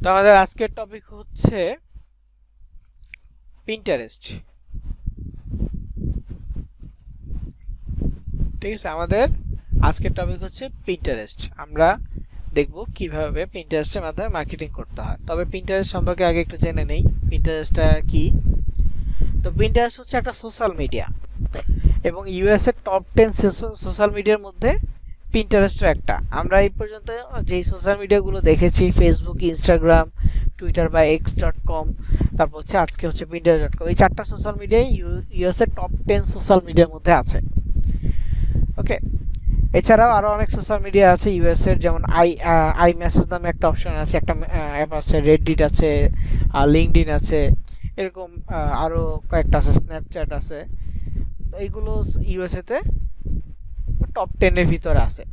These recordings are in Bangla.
তো আমাদের আজকের টপিক হচ্ছে পিন্টারেস্ট। ঠিক আছে, আমাদের আজকের টপিক হচ্ছে পিন্টারেস্ট। আমরা দেখব কিভাবে পিন্টারেস্টের মাধ্যমে মার্কেটিং করতে হয়। তবে পিন্টারেস্ট সম্পর্কে আগে একটু জেনে নেই, পিন্টারেস্টটা কি। তো পিন্টারেস্ট হচ্ছে একটা সোশ্যাল মিডিয়া এবং ইউএস এর টপ 10 সোশ্যাল মিডিয়ার মধ্যে পিন্টারেস্টও একটা। আমরা এই পর্যন্ত যেই সোশ্যাল মিডিয়াগুলো দেখেছি, ফেসবুক, ইনস্টাগ্রাম, টুইটার বা x.com, তারপর হচ্ছে আজকে হচ্ছে পিন্টারেস্ট.com, এই চারটা সোশ্যাল মিডিয়াই ইউএস এর টপ 10 সোশ্যাল মিডিয়ার মধ্যে আছে। ওকে, এছাড়াও আরও অনেক সোশ্যাল মিডিয়া আছে ইউএস এর, যেমন আই মেসেজ নামে একটা অপশন আছে, একটা অ্যাপ আছে, রেডিট আছে, লিঙ্কডইন আছে, এরকম আরও কয়েকটা আছে, স্ন্যাপচ্যাট আছে। এইগুলো ইউএসএতে টপ 10 এর ভিতরে আছে।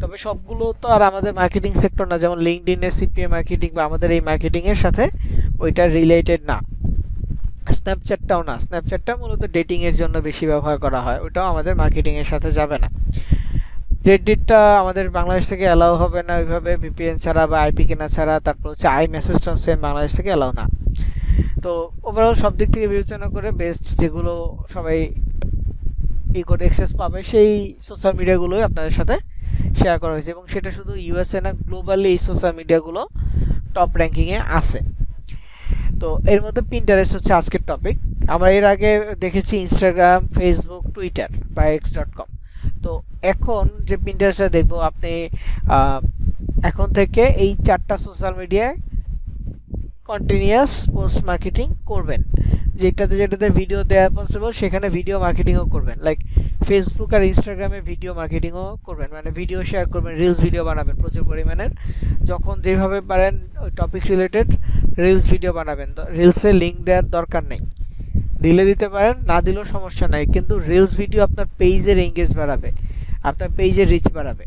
তবে সবগুলো তো আর আমাদের মার্কেটিং সেক্টর না, যেমন লিঙ্কডইনে সিপিএ মার্কেটিং বা আমাদের এই মার্কেটিং এর সাথে ওইটা রিলেটেড না। স্ন্যাপচ্যাটটাও না, স্ন্যাপচ্যাটটা মূলত ডেটিং এর জন্য বেশি ব্যবহার করা হয়, ওইটাও আমাদের মার্কেটিং এর সাথে যাবে না। রেডিটটা আমাদের বাংলাদেশ থেকে অ্যালাউ হবে না ওইভাবে, ভিপিএন ছাড়া বা আইপি কেনা ছাড়া। তারপর হচ্ছে আই মেসেজটাও সেম বাংলাদেশ থেকে অ্যালাউ না। তো ওভারঅল সব দিক থেকে বিবেচনা করে বেস্ট যেগুলো সবাই করে অ্যাক্সেস পাবে সেই সোশ্যাল মিডিয়াগুলোই আপনাদের সাথে শেয়ার করা হয়েছে, এবং সেটা শুধু ইউএসএ না, গ্লোবালি এই সোশ্যাল মিডিয়াগুলো টপ র্যাঙ্কিংয়ে আছে। তো এর মধ্যে পিন্টারেস্ট হচ্ছে আজকের টপিক। আমরা এর আগে দেখেছি ইনস্টাগ্রাম, ফেসবুক, টুইটার বা x.com। তো এখন যে পিন্টারেস্টটা দেখবো, আপনি এখন থেকে এই চারটা সোশ্যাল মিডিয়ায় কন্টিনিউয়াস পোস্ট মার্কেটিং করবেন। যেটাতে ভিডিও দেওয়া পসিবল সেখানে ভিডিও মার্কেটিংও করবেন, লাইক ফেসবুক আর ইনস্টাগ্রামে ভিডিও মার্কেটিংও করবেন, মানে ভিডিও শেয়ার করবেন, রিলস ভিডিও বানাবেন প্রচুর পরিমাণের। যখন যেভাবে পারেন ওই টপিক রিলেটেড রিলস ভিডিও বানাবেন। রিলসে লিঙ্ক দেওয়ার দরকার নেই, দিলে দিতে পারেন, না দিলেও সমস্যা নাই, কিন্তু রিলস ভিডিও আপনার পেজের এঙ্গেজ বাড়াবে, আপনার পেজের রিচ বাড়াবে।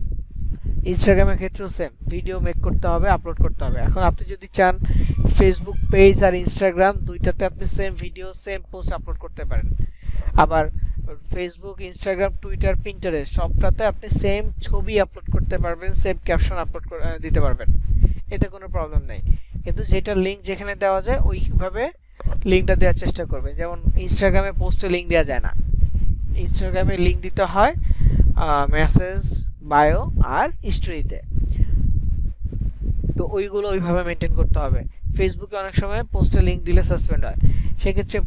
ইনস্টাগ্রামের ক্ষেত্রেও সেম, ভিডিও মেক করতে হবে, আপলোড করতে হবে। এখন আপনি যদি চান ফেসবুক পেজ আর ইনস্টাগ্রাম দুইটাতে আপনি same video, same post upload করতে পারেন। আবার ফেসবুক, ইনস্টাগ্রাম, টুইটার, পিন্টারেস্ট সবটাতে আপনি সেম ছবি আপলোড করতে পারবেন, সেম ক্যাপশন আপলোড দিতে পারবেন, এতে কোনো প্রবলেম নেই। কিন্তু যেটা লিঙ্ক যেখানে দেওয়া যায় ওইভাবে লিঙ্কটা দেওয়ার চেষ্টা করবেন। যেমন ইনস্টাগ্রামে পোস্টে লিঙ্ক দেওয়া যায় না, ইনস্টাগ্রামে লিঙ্ক দিতে হয় মেসেজ, বায়ো আর স্টোরিতে। তো ওইগুলো ওইভাবে মেনটেন করতে হবে। ফেসবুকে অনেক সময় পোস্টে লিঙ্ক দিলে সাসপেন্ড হয়, সেক্ষেত্রে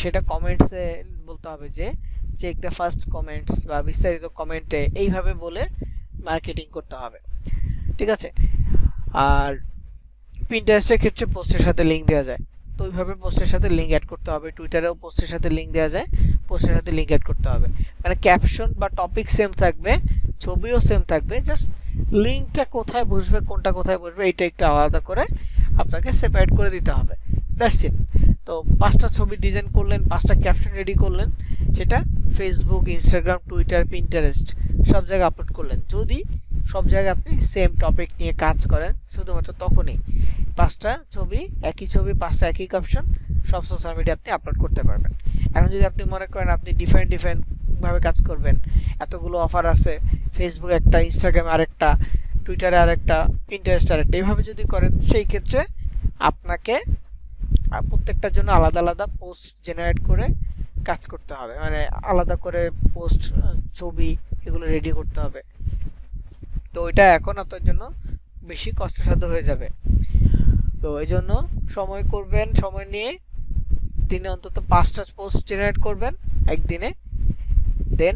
সেটা কমেন্টসে বলতে হবে যে চেক দ্য ফার্স্ট কমেন্টস বা বিস্তারিত কমেন্টে, এইভাবে বলে মার্কেটিং করতে হবে। ঠিক আছে। আর পিন্টারেস্টের ক্ষেত্রে পোস্টের সাথে লিঙ্ক দেওয়া যায়, তো ওইভাবে পোস্টের সাথে লিঙ্ক অ্যাড করতে হবে। টুইটারেও পোস্টের সাথে লিঙ্ক দেওয়া যায়, পোস্টের সাথে লিঙ্ক অ্যাড করতে হবে। মানে ক্যাপশন বা টপিক সেম থাকবে, ছবিও সেম থাকবে, জাস্ট লিঙ্কটা কোথায় বসবে, কোনটা কোথায় বসবে, এইটা একটু আলাদা করে আপনাকে সেপারেট করে দিতে হবে। That's it. তো 5টা ছবি ডিজাইন করলেন, 5টা ক্যাপশন রেডি করলেন, সেটা ফেসবুক, ইনস্টাগ্রাম, টুইটার, পিন্টারেস্ট সব জায়গায় আপলোড করলেন। যদি সব জায়গায় আপনি সেম টপিক নিয়ে কাজ করেন, শুধুমাত্র তখনই 5টা ছবি, একই ছবি, 5টা একই ক্যাপশন, সব সোশ্যাল মিডিয়া আপনি আপলোড করতে পারবেন। এখন যদি আপনি মনে করেন আপনি ডিফারেন্ট ভাবে কাজ করবেন, এতগুলো অফার আছে, ফেসবুক একটা, ইনস্টাগ্রাম আরেকটা, টুইটারে আরেকটা, পিন্টারেস্ট আরেকটা, এইভাবে যদি করেন, সেই ক্ষেত্রে আপনাকে প্রত্যেকটার জন্য আলাদা আলাদা পোস্ট জেনারেট করে কাজ করতে হবে, মানে আলাদা করে পোস্ট, ছবি এগুলো রেডি করতে হবে। তো ওইটা এখন আপনার জন্য বেশি কষ্টসাধ্য হয়ে যাবে। তো এই জন্য সময় করবেন, সময় নিয়ে দিনে অন্তত 5টা পোস্ট জেনারেট করবেন একদিনে, দেন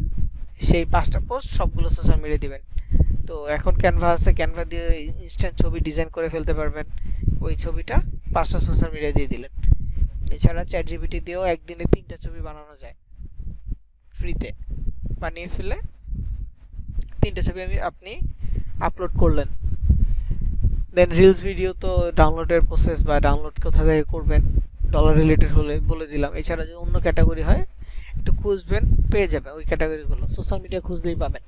সেই 5টা পোস্ট সবগুলো সোশ্যাল মিডিয়া দিবেন। তো এখন ক্যানভা আছে, ক্যানভা দিয়ে ইনস্ট্যান্ট ছবি ডিজাইন করে ফেলতে পারবেন, ওই ছবিটা 5টা সোশ্যাল মিডিয়া দিয়ে দিলেন। এছাড়া চ্যাট জিপিটি দিয়েও একদিনে 3টা ছবি বানানো যায়, ফ্রিতে বানিয়ে ফেলে 3টা ছবি আপনি আপলোড করলেন। দেন রিলস ভিডিও তো ডাউনলোডের প্রসেস বা ডাউনলোড কোথা থেকে করবেন, ডলার রিলেটেড হলে বলে দিলাম। এছাড়া যদি অন্য ক্যাটাগরি হয় একটু খুঁজবেন, পেয়ে যাবেন ওই ক্যাটাগরিগুলো, সোশ্যাল মিডিয়া খুঁজলেই পাবেন,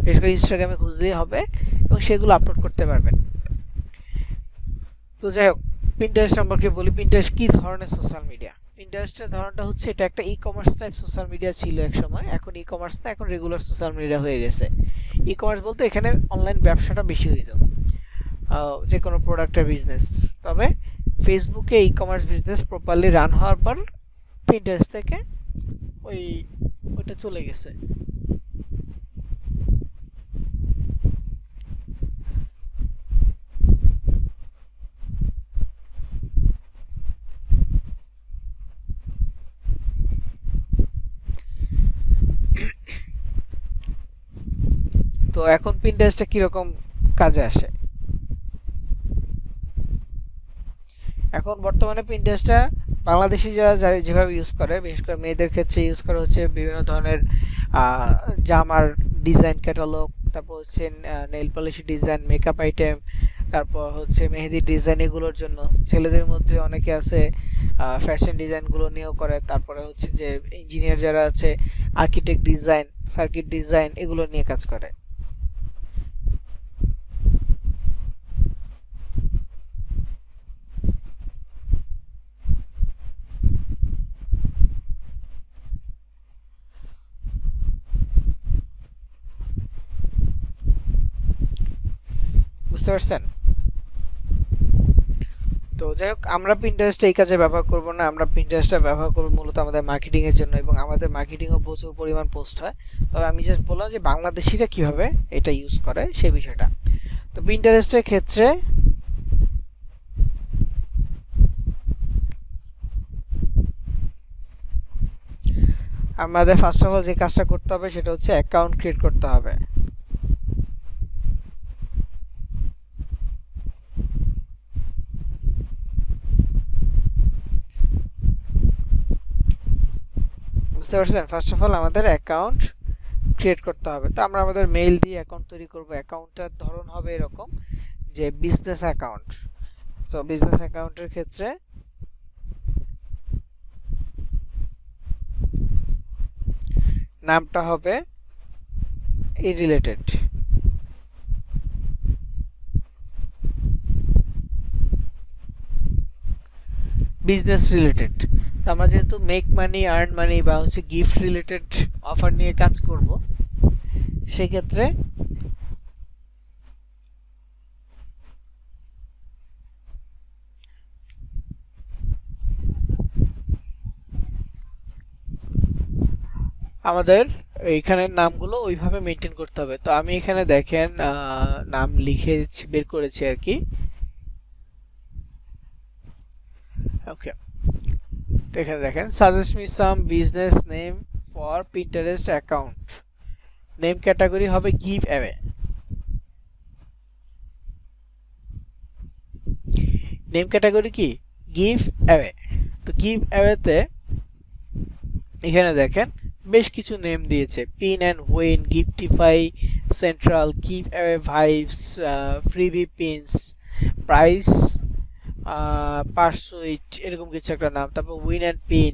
বিশেষ করে ইনস্টাগ্রামে খুঁজলেই হবে, এবং সেগুলো আপলোড করতে পারবেন। তো যাই হোক, পিন্টারেস্ট সম্পর্কে বলি। পিন্টারেস্ট কী ধরনের সোশ্যাল মিডিয়া? পিন্টারেস্টের ধরনটা হচ্ছে, এটা একটা e commerce type social media ছিল এক সময়, এখন ই কমার্স না, এখন রেগুলার সোশ্যাল মিডিয়া হয়ে গেছে। ই কমার্স বলতে এখানে অনলাইন ব্যবসাটা বেশি হইতো। যে কোনো প্রোডাক্টের বিজনেস। তবে ফেসবুকে e commerce business properly run হওয়ার পর পিন্টারেস্ট থেকে ওইটা চলে গেছে। তো এখন পিন্টারেস্টটা কিরকম কাজে আসে? এখন বর্তমানে পিন্টারেস্টটা বাংলাদেশি যারা যেভাবে ইউজ করে, বিশেষ করে মেয়েদের ক্ষেত্রে ইউজ করা হচ্ছে বিভিন্ন ধরনের জামার ডিজাইন ক্যাটালগ, তারপর হচ্ছে nail polish design, makeup item, তারপর হচ্ছে মেহেদির ডিজাইন, এগুলোর জন্য। ছেলেদের মধ্যে অনেকে আছে ফ্যাশন ডিজাইনগুলো নিয়েও করে। তারপরে হচ্ছে যে ইঞ্জিনিয়ার যারা আছে আর্কিটেক্ট ডিজাইন, সার্কিট ডিজাইন, এগুলো নিয়ে কাজ করে। বুঝতে পারছেন? তো যাই হোক, আমরা পিন্টারেস্ট এই কাজে ব্যবহার করব না। আমরা পিন্টারেস্টটা ব্যবহার করব মূলত আমাদের মার্কেটিং এর জন্য, এবং আমাদের মার্কেটিংও প্রচুর পরিমাণ পোস্ট হয়। তবে আমি জাস্ট বললাম যে বাংলাদেশিরা কিভাবে এটা ইউজ করে সেই বিষয়টা। তো পিন্টারেস্টের ক্ষেত্রে আমাদের ফার্স্ট অফ অল যে কাজটা করতে হবে সেটা হচ্ছে অ্যাকাউন্ট ক্রিয়েট করতে হবে। বুঝতে পারছেন? ফার্স্ট অফ অল আমাদের অ্যাকাউন্ট ক্রিয়েট করতে হবে। তো আমরা আমাদের মেইল দিয়ে অ্যাকাউন্ট তৈরি করব। অ্যাকাউন্টটার ধরন হবে এরকম যে বিজনেস অ্যাকাউন্ট। সো বিজনেস অ্যাকাউন্টের ক্ষেত্রে নামটা হবে এই রিলেটেড, বিজনেস রিলেটেড। তো আমরা যেহেতু মেক মানি, আর্ন মানি বা হচ্ছে গিফট রিলেটেড অফার নিয়ে কাজ করব, সেক্ষেত্রে আমাদের এইখানে নামগুলো ওইভাবে মেনটেন করতে হবে। তো আমি এখানে দেখেন নাম লিখে বের করেছি আর কি। ওকে, তো এখানে দেখেন suggest me some business name for Pinterest account. Name category হবে গিভ অ্যাওয়ে। নেম ক্যাটাগরি কি? Give away. তো গিভ অ্যাওয়েতে এখানে দেখেন বেশ কিছু নেম দিয়েছে। Pin and win, giftify, central, give away vibes, freebie pins, prize, pursuit, এরকম কিছু একটা নাম। তারপর win and pin,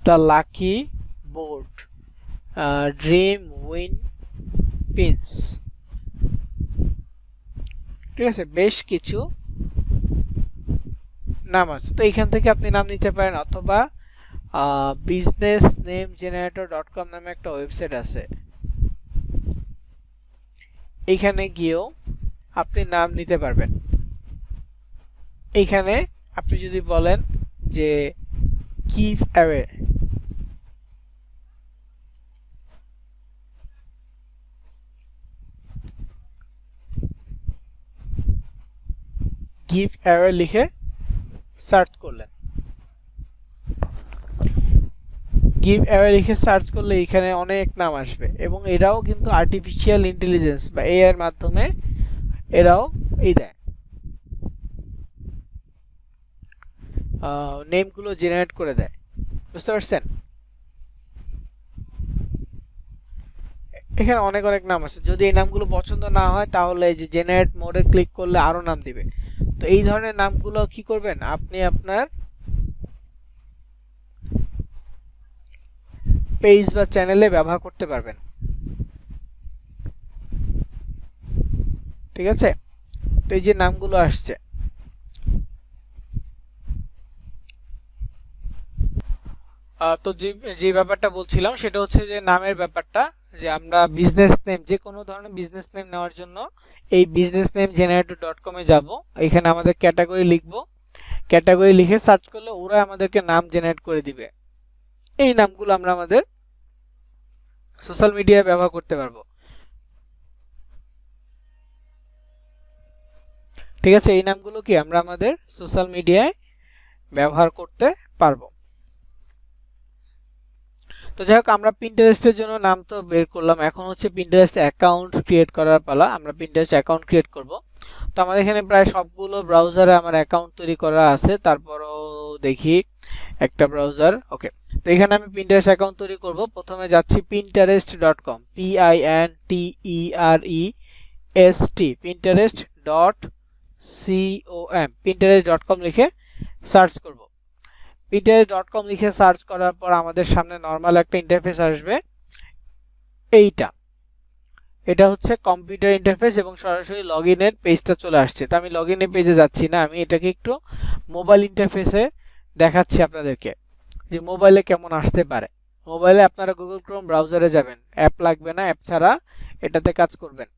the lucky board, dream win pins. ঠিক আছে, বেশ কিছু নাম আছে। তো এইখান থেকে আপনি নাম নিতে পারেন, অথবা বিজনেস নেম জেনারেটর .com নামে একটা ওয়েবসাইট আছে, এইখানে গিয়েও আপনি নাম নিতে পারবেন। এইখানে আপনি যদি বলেন যে গিভ অ্যাওয়ে, গিভ অ্যাওয়ে লিখে সার্চ করলেন, গিভ অ্যাওয়ে লিখে সার্চ করলে এখানে অনেক নাম আসবে, এবং এরাও কিন্তু আর্টিফিশিয়াল ইন্টেলিজেন্স বা এআই এর মাধ্যমে এরাও এই দেয়, নেমগুলো জেনারেট করে দেয়। বুঝতে পারছেন? এখানে অনেক অনেক নাম আছে। যদি এই নামগুলো পছন্দ না হয় তাহলে এই যে জেনারেট মোডে ক্লিক করলে আরো নাম দিবে। তো এই ধরনের নামগুলো কি করবেন, আপনি আপনার পেজ বা চ্যানেলে ব্যবহার করতে পারবেন। ঠিক আছে? তো এই যে নামগুলো আসছে, তো যে ব্যাপারটা বলছিলাম সেটা হচ্ছে যে নামের ব্যাপারটা, যে আমরা বিজনেস নেম, যে কোনো ধরনের বিজনেস নেম নেওয়ার জন্য এই বিজনেস নেম জেনারেটর.com এ যাব। এখানে আমাদের ক্যাটাগরি লিখব, ক্যাটাগরি লিখে সার্চ করলে ওরা আমাদেরকে নাম জেনারেট করে দিবে। এই নামগুলো আমরা আমাদের সোশ্যাল মিডিয়ায় ব্যবহার করতে পারবো। ঠিক আছে, এই নামগুলো কি আমরা আমাদের সোশ্যাল মিডিয়ায় ব্যবহার করতে পারবো। তো যাই হোক, আমরা পিন্টারেস্টের জন্য নাম তো বের করলাম, এখন হচ্ছে পিন্টারেস্ট অ্যাকাউন্ট ক্রিয়েট করার পালা। আমরা পিন্টারেস্ট অ্যাকাউন্ট ক্রিয়েট করব। তো আমাদের এখানে প্রায় সবগুলো ব্রাউজারে আমার অ্যাকাউন্ট তৈরি করা আছে, তারপরও দেখি একটা ব্রাউজার। ওকে, তো এখানে আমি পিন্টারেস্ট অ্যাকাউন্ট তৈরি করব। প্রথমে যাচ্ছি pinterest.com, PINTEREST, pinterest.com, pinterest.com লিখে সার্চ করব। pinterest.com লিখে সার্চ করার পর আমাদের সামনে নরমাল একটা ইন্টারফেস আসবে। এটা হচ্ছে কম্পিউটার ইন্টারফেস এবং সরাসরি লগইনের পেজটা চলে আসছে। তো আমি লগইনের পেজে যাচ্ছি না, আমি এটাকে একটু মোবাইল ইন্টারফেসে দেখাচ্ছি আপনাদেরকে যে মোবাইলে কেমন আসতে পারে। মোবাইলে আপনারা গুগল ক্রোম ব্রাউজারে যাবেন, অ্যাপ লাগবে না, অ্যাপ ছাড়া এটাতে কাজ করবেন।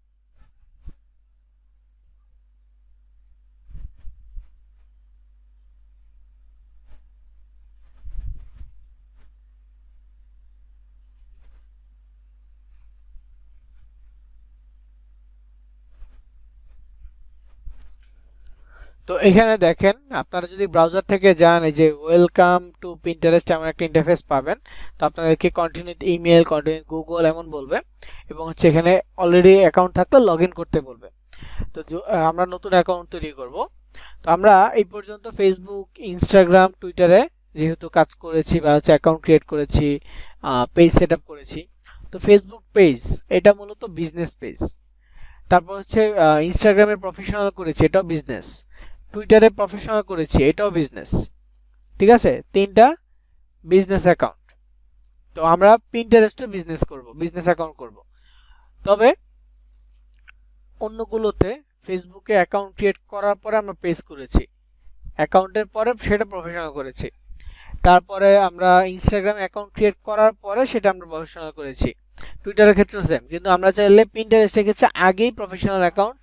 তো এখানে দেখেন, আপনারা যদি ব্রাউজার থেকে যান, এই যে ওয়েলকাম টু পিন্টারেস্ট এমন একটা ইন্টারফেস পাবেন। তো আপনাদেরকে কন্টিনিউ ইমেল, কন্টিনিউ গুগল এমন বলবে এবং হচ্ছে এখানে অলরেডি অ্যাকাউন্ট থাকলে লগ ইন করতে বলবে। তো আমরা নতুন অ্যাকাউন্ট তৈরি করব। তো আমরা এই পর্যন্ত ফেসবুক, ইনস্টাগ্রাম, টুইটারে যেহেতু কাজ করেছি বা হচ্ছে অ্যাকাউন্ট ক্রিয়েট করেছি, পেজ সেট আপ করেছি। তো ফেসবুক পেজ এটা মূলত বিজনেস পেজ। তারপর হচ্ছে ইনস্টাগ্রামে প্রফেশনাল করেছি, এটাও বিজনেস। টুইটারে প্রফেশনাল করেছি, এটাও বিজনেস। ঠিক আছে, তিনটা বিজনেস অ্যাকাউন্ট। তো আমরা পিন্টারেস্টে বিজনেস করব, বিজনেস অ্যাকাউন্ট করব। তবে অন্যগুলোতে ফেসবুকে অ্যাকাউন্ট ক্রিয়েট করার পরে আমরা পেজ করেছি, অ্যাকাউন্টের পরে সেটা প্রফেশনাল করেছি। তারপরে আমরা ইনস্টাগ্রাম অ্যাকাউন্ট ক্রিয়েট করার পরে সেটা আমরা প্রফেশনাল করেছি। টুইটারের ক্ষেত্রেও সেম, কিন্তু আমরা চাইলে পিন্টারেস্টের ক্ষেত্রে আগেই প্রফেশনাল অ্যাকাউন্ট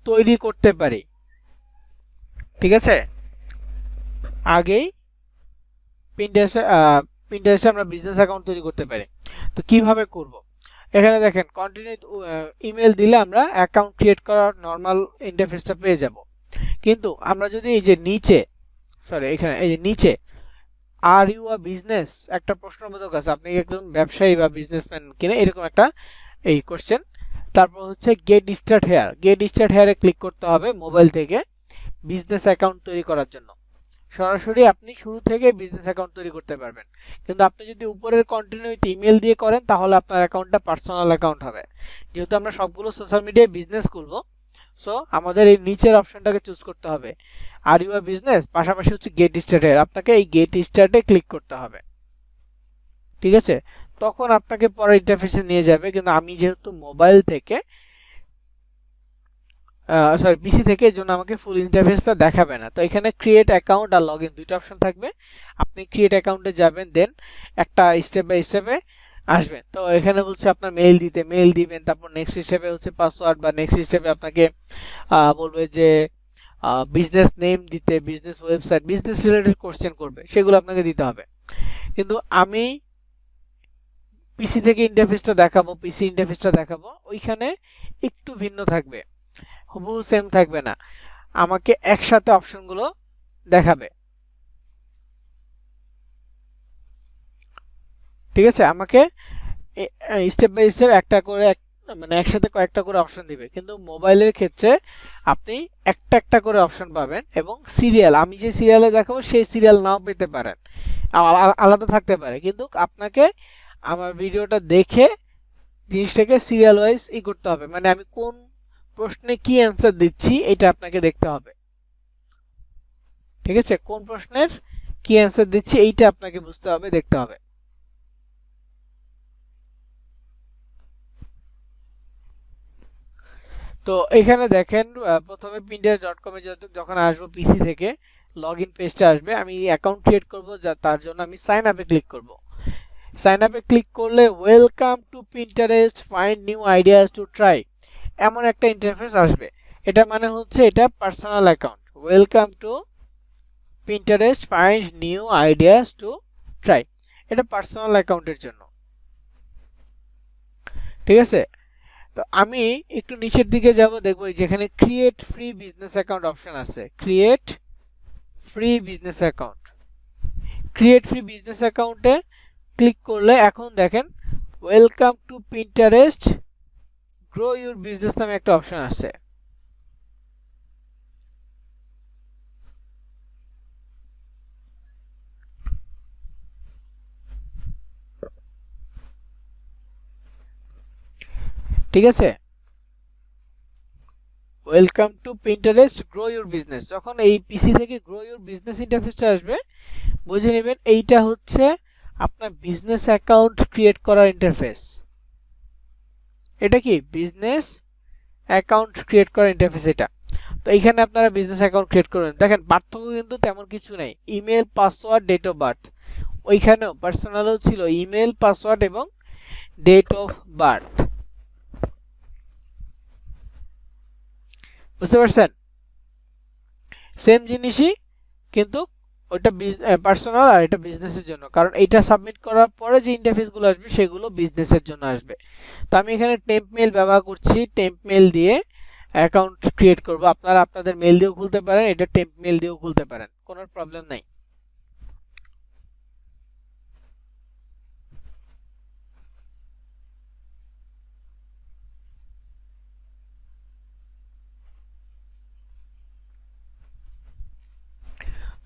তৈরি করতে পারি। ঠিক আছে, আগেই পিন্টারেস্টে আমরা বিজনেস অ্যাকাউন্ট তৈরি করতে পারি। তো কিভাবে করব, এখানে দেখেন কন্টিনিউ ইমেল দিলে আমরা অ্যাকাউন্ট ক্রিয়েট করার নর্মাল ইন্টারফেসটা পেয়ে যাব। কিন্তু আমরা যদি এই যে নিচে, এখানে এই যে নিচে আর ইউ আ বিজনেস একটা প্রশ্নবোধক আছে, আপনি একজন ব্যবসায়ী বা বিজনেসম্যান কিনা, এরকম একটা এই কোশ্চেন। তারপর হচ্ছে গেট স্টার্ট হেয়ারে ক্লিক করতে হবে মোবাইল থেকে বিজনেস অ্যাকাউন্ট তৈরি করার জন্য। সরাসরি আপনি শুরু থেকে বিজনেস অ্যাকাউন্ট তৈরি করতে পারবেন। কিন্তু আপনি যদি উপরের কন্টিনিউতে ইমেল দিয়ে করেন তাহলে আপনার অ্যাকাউন্টটা পার্সোনাল অ্যাকাউন্ট হবে। যেহেতু আমরা সবগুলো সোশ্যাল মিডিয়ায় বিজনেস করবো, সো আমাদের এই নিচের অপশনটাকে চুজ করতে হবে, আর ইউ আর বিজনেস, পাশাপাশি হচ্ছে গেট স্টার্টেড, আপনাকে এই গেট স্টার্টে ক্লিক করতে হবে। ঠিক আছে, তখন আপনাকে পরের ইন্টারফেসে নিয়ে যাবে। কিন্তু আমি যেহেতু মোবাইল থেকে পিসি থেকে, এর জন্য আমাকে ফুল ইন্টারফেসটা দেখাবে না। তো এখানে ক্রিয়েট অ্যাকাউন্ট আর লগ ইন দুইটা অপশন থাকবে। আপনি ক্রিয়েট অ্যাকাউন্টে যাবেন, দেন একটা স্টেপ বাই স্টেপে আসবেন। তো এখানে বলছে আপনার মেল দিবেন, তারপর নেক্সট স্টেপে হচ্ছে পাসওয়ার্ড, বা নেক্সট স্টেপে আপনাকে বলবে যে বিজনেস নেম দিতে, business website, business related question করবে, সেগুলো আপনাকে দিতে হবে। কিন্তু আমি পিসি থেকে ইন্টারফেসটা দেখাবো, ওইখানে একটু ভিন্ন থাকবে, হুবহু সেম থাকবে না, আমাকে একসাথে অপশনগুলো দেখাবে। ঠিক আছে, আমাকে স্টেপ বাই স্টেপ একটা করে, মানে একসাথে কয়েকটা করে অপশন দিবে। কিন্তু মোবাইলের ক্ষেত্রে আপনি একটা একটা করে অপশন পাবেন এবং সিরিয়াল, আমি যে সিরিয়ালে দেখাবো সেই সিরিয়াল নাও পেতে পারেন, আলাদা থাকতে পারে। কিন্তু আপনাকে আমার ভিডিওটা দেখে জিনিসটাকে সিরিয়াল ওয়াইজ করতে হবে, মানে আমি কোন প্রশ্নে কি অ্যান্সার দিচ্ছি এটা আপনাকে দেখতে হবে। ঠিক আছে, কোন প্রশ্নের কি অ্যান্সার দিচ্ছি এইটা আপনাকে বুঝতে হবে, দেখতে হবে। তো এখানে দেখেন, প্রথমে pinterest.com এ যখন আসবো পিসি থেকে, লগ ইন পেজটা আসবে। আমি অ্যাকাউন্ট ক্রিয়েট করব, তার জন্য আমি সাইন আপে ক্লিক করব। সাইন আপে ক্লিক করলে welcome to Pinterest, find new ideas to try, এমন একটা ইন্টারফেস আসবে। এটা মানে হচ্ছে এটা personal account. Welcome to Pinterest, find new ideas to try, এটা পার্সোনাল অ্যাকাউন্টের জন্য। ঠিক আছে, তো আমি একটু নিচের দিকে যাব, দেখবো যেখানে create free business account option আছে। Create free business account, create free business অ্যাকাউন্টে ক্লিক করলে এখন দেখেন welcome to Pinterest grow your business নামে একটা অপশন আছে। ঠিক আছে, welcome to Pinterest grow your business, যখন এই পিসি থেকে গ্রো ইউর বিজনেস ইন্টারফেসটা আসবে বুঝে নেবেন এইটা হচ্ছে আপনার বিজনেস অ্যাকাউন্ট ক্রিয়েট করার ইন্টারফেস। এটা কি বিজনেস অ্যাকাউন্ট ক্রিয়েট করার ইন্টারফেস এটা। তো এইখানে আপনারা বিজনেস অ্যাকাউন্ট ক্রিয়েট করবেন। দেখেন পার্থক্য কিন্তু তেমন কিছু নেই, email, password, date of birth. ওইখানেও পার্সোনালও ছিল ইমেল, পাসওয়ার্ড এবং ডেট অফ বার্থ। বুঝতে পারছেন? সেম জিনিসই, কিন্তু ওইটা পার্সোনাল আর এটা বিজনেসের জন্য, কারণ এইটা সাবমিট করার পরে যে ইন্টারফেসগুলো আসবে সেগুলো বিজনেসের জন্য আসবে। তো আমি এখানে টেম্প মেল ব্যবহার করছি, টেম্প মেল দিয়ে অ্যাকাউন্ট ক্রিয়েট করব। আপনারা আপনাদের মেল দিয়েও খুলতে পারেন, এটা টেম্প মেল দিয়েও খুলতে পারেন, কোনো প্রবলেম নাই।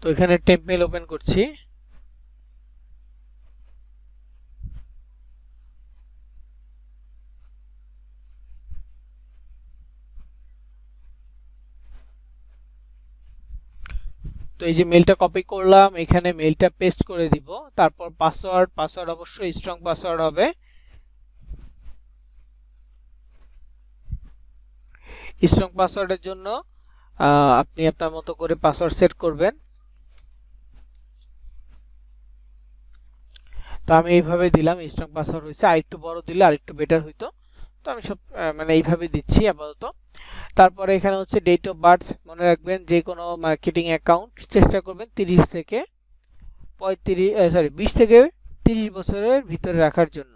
তো এখানে টেম্প মেল ওপেন করছি। তো এই যে মেলটা কপি করলাম, এখানে মেলটা পেস্ট করে দিব। তারপর পাসওয়ার্ড, পাসওয়ার্ড অবশ্যই স্ট্রং পাসওয়ার্ড হবে। স্ট্রং পাসওয়ার্ডের জন্য আপনি আপনার মতো করে পাসওয়ার্ড সেট করবেন। তো আমি এইভাবে দিলাম, স্ট্রং পাসওয়ার্ড হয়েছে। আরেকটু বড় দিলে আরেকটু বেটার হইতো, তো আমি সব মানে এইভাবে দিচ্ছি আপাতত। তারপরে এখানে হচ্ছে ডেট অফ বার্থ, মনে রাখবেন যে কোনো মার্কেটিং অ্যাকাউন্ট চেষ্টা করবেন 30 থেকে 20 থেকে 30 বছরের ভিতরে রাখার জন্য।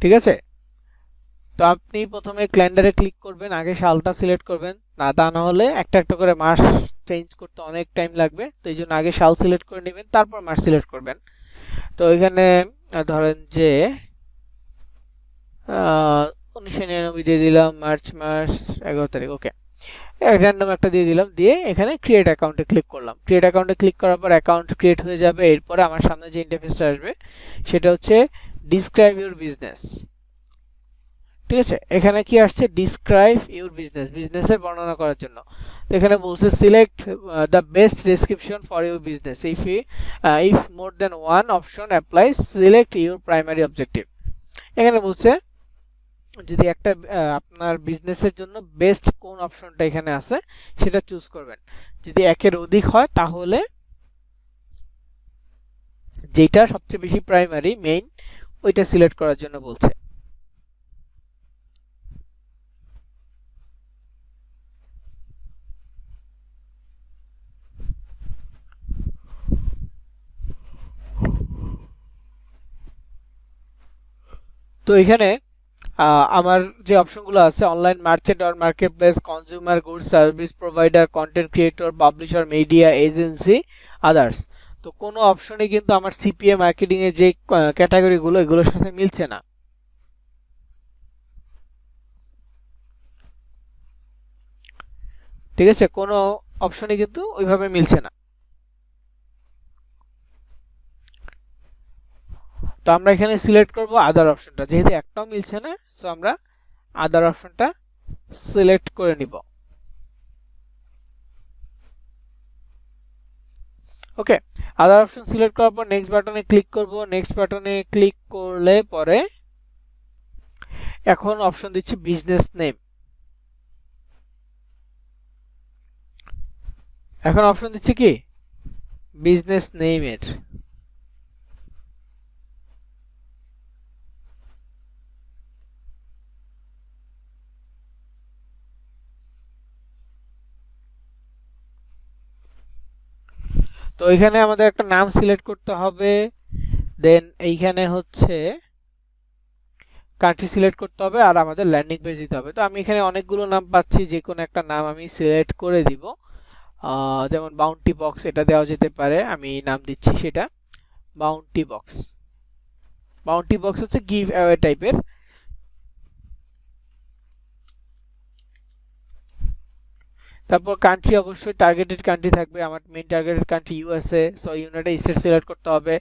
ঠিক আছে, তো আপনি প্রথমে ক্যালেন্ডারে ক্লিক করবেন, আগে সালটা সিলেক্ট করবেন, তা না হলে একটা একটা করে মাস চেঞ্জ করতে অনেক টাইম লাগবে। তো এই জন্য আগে সাল সিলেক্ট করে নেবেন, তারপর মাস সিলেক্ট করবেন। তো এখানে ধরেন যে 1999 দিয়ে দিলাম, মার্চ মাস 11 তারিখ, ওকে। র্যান্ডম একটা দিয়ে দিলাম, দিয়ে এখানে ক্রিয়েট অ্যাকাউন্টে ক্লিক করলাম। ক্রিয়েট অ্যাকাউন্টে ক্লিক করার পর অ্যাকাউন্ট ক্রিয়েট হয়ে যাবে। এরপরে আমার সামনে যে ইন্টারফেসটা আসবে সেটা হচ্ছে ডিসক্রাইব ইউর বিজনেস। ঠিক আছে, এখানে কি আসছে? ডিসক্রাইব ইউর বিজনেস, বিজনেসের বর্ণনা করার জন্য। তো এখানে বলছে select the best description for your business, if more then one option applies, select your primary objective. এখানে বলছে যদি একটা আপনার বিজনেসের জন্য বেস্ট কোন অপশনটা এখানে আছে সেটা চুজ করবেন। যদি একের অধিক হয় তাহলে যেটা সবচেয়ে বেশি প্রাইমারি মেইন ওইটা সিলেক্ট করার জন্য বলছে। তো এখানে আমার যে অপশনগুলো আছে online merchant or market place, consumer goods, service provider, content creator, publisher, media agency, others. তো কোনো অপশনে কিন্তু আমার সিপিএ মার্কেটিং এর যে ক্যাটাগরিগুলো এগুলোর সাথে মিলছে না। ঠিক আছে, কোনো অপশনে কিন্তু ওইভাবে মিলছে না। তো আমরা এখানে সিলেক্ট করব আদার অপশনটা, যেহেতু একটাও মিলছে না সো আমরা আদার অপশনটা সিলেক্ট করে নিব। ওকে, আদার অপশন সিলেক্ট করার পর নেক্সট বাটনে ক্লিক করব। নেক্সট বাটনে ক্লিক করলে পরে এখন অপশন দিচ্ছি বিজনেস নেম। এখন অপশন দিচ্ছি কি বিজনেস নেইমের। তো এখানে আমাদের একটা নাম সিলেক্ট করতে হবে, দেন এইখানে হচ্ছে কান্ট্রি সিলেক্ট করতে হবে, আর আমাদের ল্যান্ডিং পেজ দিতে হবে। তো আমি এখানে অনেকগুলো নাম পাচ্ছি, যে কোনো একটা নাম আমি সিলেক্ট করে দিব। যেমন বাউন্টি বক্স, এটা দেওয়া যেতে পারে, আমি নাম দিচ্ছি সেটা বাউন্টি বক্স। বাউন্টি বক্স হচ্ছে গিভ অ্যাওয়ে টাইপের। তারপর কান্ট্রি অবশ্যই টার্গেটেড কান্ট্রি থাকবে, আমার main targeted country USA, so United state select করতে হবে।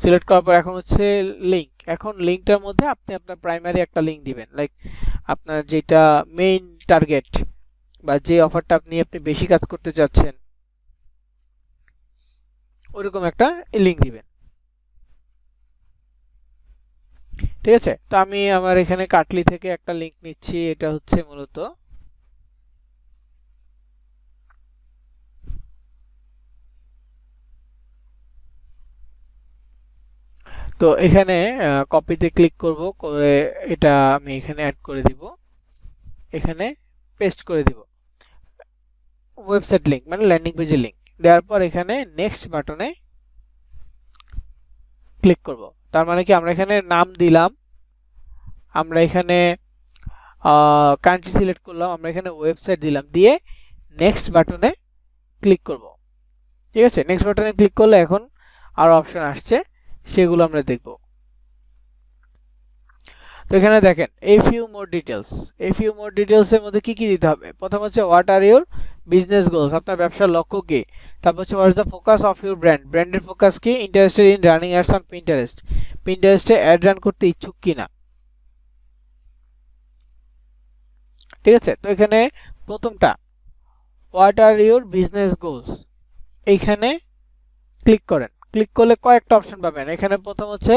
সিলেক্ট করার পর এখন হচ্ছে লিঙ্ক। এখন লিঙ্কটার মধ্যে আপনি আপনার প্রাইমারি একটা লিঙ্ক দিবেন, লাইক আপনার যেটা মেইন টার্গেট বা যে অফারটা আপনি বেশি কাজ করতে চাচ্ছেন ওইরকম একটা লিঙ্ক দিবেন। ঠিক আছে, তো আমি আমার এখানে কাটলি থেকে একটা লিঙ্ক নিচ্ছি, এটা হচ্ছে মূলত তো এখানে কপিতে ক্লিক করব, করে এটা আমি এখানে অ্যাড করে দিব, এখানে পেস্ট করে দিব ওয়েবসাইট লিংক মানে ল্যান্ডিং পেজের লিংক। দেওয়ার পর এখানে নেক্সট বাটনে ক্লিক করব। তার মানে কি আমরা এখানে নাম দিলাম, আমরা এখানে কান্ট্রি সিলেক্ট করলাম, আমরা এখানে ওয়েবসাইট দিলাম, দিয়ে নেক্সট বাটনে ক্লিক করব। ঠিক আছে, নেক্সট বাটনে ক্লিক করলে এখন আরো অপশন আসছে, সেগুলো আমরা দেখব। তো এখানে দেখেন এই ফিউ মোর ডিটেলস, এই ফিউ মোর ডিটেলস এর মধ্যে কি কি দিতে হবে। প্রথম হচ্ছে what are your business goals, আপনার ব্যবসার লক্ষ্য কি। তারপর হচ্ছে what is the focus of your brand, ব্র্যান্ডের ফোকাস কি। Interested in running ads on Pinterest, পিন্টারেস্টে অ্যাড রান করতে ইচ্ছুক কিনা। ঠিক আছে, তো এখানে প্রথমটা what are your business goals, এইখানে ক্লিক করেন। ক্লিক করলে কয়েকটা অপশন পাবেন। এখানে প্রথম হচ্ছে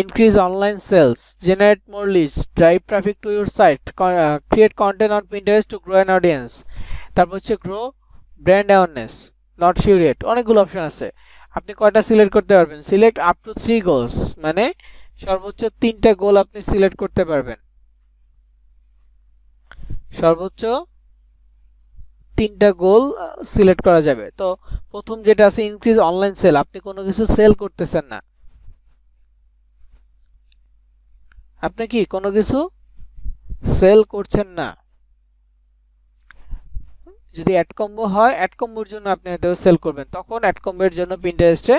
increase online sales, generate more leads, drive traffic to your site, create content on Pinterest to grow an audience। তারপর হচ্ছে grow brand awareness, not sure yet। অনেকগুলো অপশন আছে, আপনি কয়টা সিলেক্ট করতে পারবেন। সিলেক্ট আপ টু 3 গোলস, মানে সর্বোচ্চ 3টা গোল আপনি সিলেক্ট করতে পারবেন, সর্বোচ্চ 3টা গোল সিলেক্ট করা যাবে। তো প্রথম যেটা আছে ইনক্রিজ অনলাইন সেল, আপনি কোনো কিছু সেল করতেছেন না, আপনি কি কোনো কিছু সেল করছেন না। যদি অ্যাড কম্বো হয়, অ্যাড কম্বোর জন্য আপনি হয়তো সেল করবেন, তখন অ্যাড কম্বোর জন্য পিন্টারেস্টে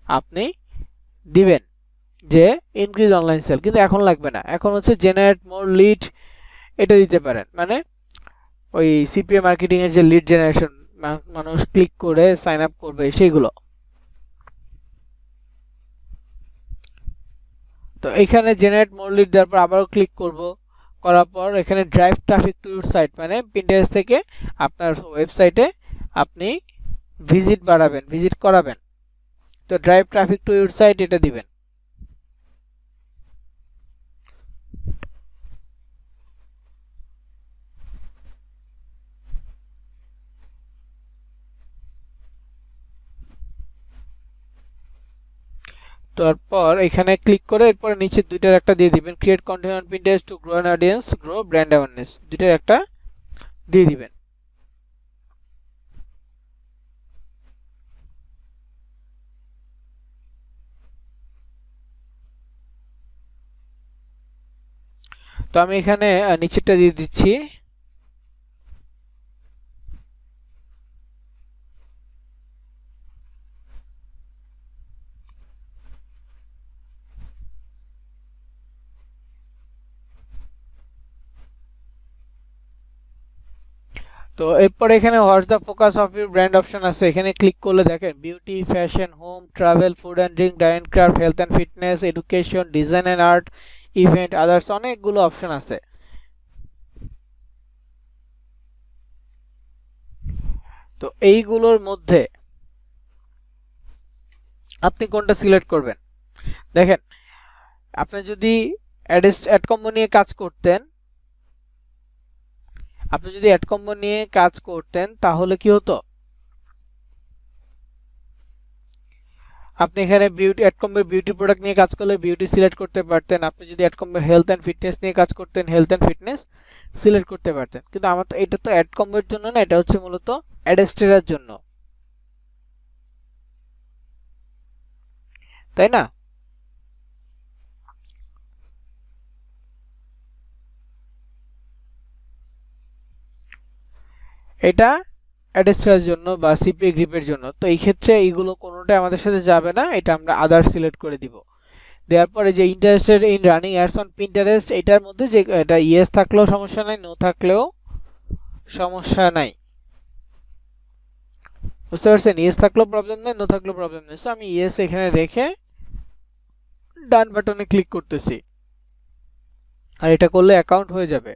আপনি দিবেন যে ইনক্রিজ অনলাইন সেল, কিন্তু এখন লাগবে না। এখন হচ্ছে জেনারেট মোর লিড, এটা দিতে পারেন, মানে ওই সিপিএ মার্কেটিং এর যে লিড জেনারেশন, মানুষ ক্লিক করে সাইন আপ করবে সেগুলো। তো এখানে জেনারেট মোর লিড দেওয়ার পর আবারও ক্লিক করব, করার পর এখানে drive traffic to your site, মানে পিন্টারেস্ট থেকে আপনার ওয়েবসাইটে আপনি ভিজিট বাড়াবেন, ভিজিট করাবেন। তো drive traffic to your site এটা দিবেন। তারপর এখানে ক্লিক করে এরপরে নিচে দুইটার একটা দিয়ে দিবেন, create content on Pinterest to grow an audience, grow brand awareness, দুইটার একটা দিয়ে দিবেন। তো আমি এখানে নিচেরটা দিয়ে দিচ্ছি। তো এরপর এখানে what's the focus of your brand option আছে, এখানে ক্লিক করলে দেখেন beauty, fashion, home, travel, food and drink, DIY and craft, health and fitness, education, design and art, event, others, অনেকগুলো অপশন আছে। তো এইগুলোর মধ্যে আপনি কোনটা সিলেক্ট করবেন। দেখেন আপনি যদি অ্যাড কম্বো নিয়ে কাজ করতেন, আপনি যদি অ্যাড কম্বো নিয়ে কাজ করতেন তাহলে কি হতো, আপনি এখানে বিউটি অ্যাড কম্বোর বিউটি প্রোডাক্ট নিয়ে কাজ করলে বিউটি সিলেক্ট করতে পারতেন, আপনি যদি অ্যাড কম্বোর হেলথ অ্যান্ড ফিটনেস নিয়ে কাজ করতেন হেলথ অ্যান্ড ফিটনেস সিলেক্ট করতে পারতেন। কিন্তু আমার তো এটা তো অ্যাড কম্বোর জন্য না, এটা হচ্ছে মূলত অ্যাডেস্টেরার জন্য, তাই না? এটা অ্যাডেস্টারের জন্য বা সিপিএ গ্রিপের জন্য। তো এই ক্ষেত্রে এইগুলো কোনোটাই আমাদের সাথে যাবে না, এটা আমরা আদার সিলেক্ট করে দিব। দেওয়ার পরে যে interested in running ads on Pinterest, এটার মধ্যে যে এটা ইয়েস থাকলেও সমস্যা নাই, নো থাকলেও সমস্যা নাই। বুঝতে পারছেন? ইয়েস থাকলেও প্রবলেম নেই, নো থাকলেও প্রবলেম নেই। সো আমি ইয়েস এখানে রেখে ডান বাটনে ক্লিক করতেছি, আর এটা করলে অ্যাকাউন্ট হয়ে যাবে।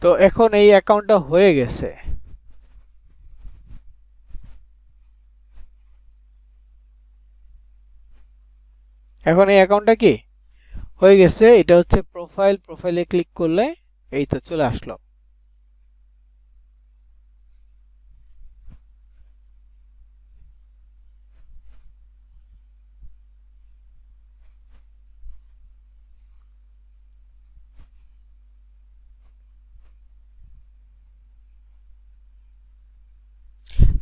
তো এখন এই অ্যাকাউন্টটা হয়ে গেছে। এখন এই অ্যাকাউন্টটা কি হয়ে গেছে, এটা হচ্ছে প্রোফাইল, প্রোফাইলে ক্লিক করলে এই তো চলে আসলো।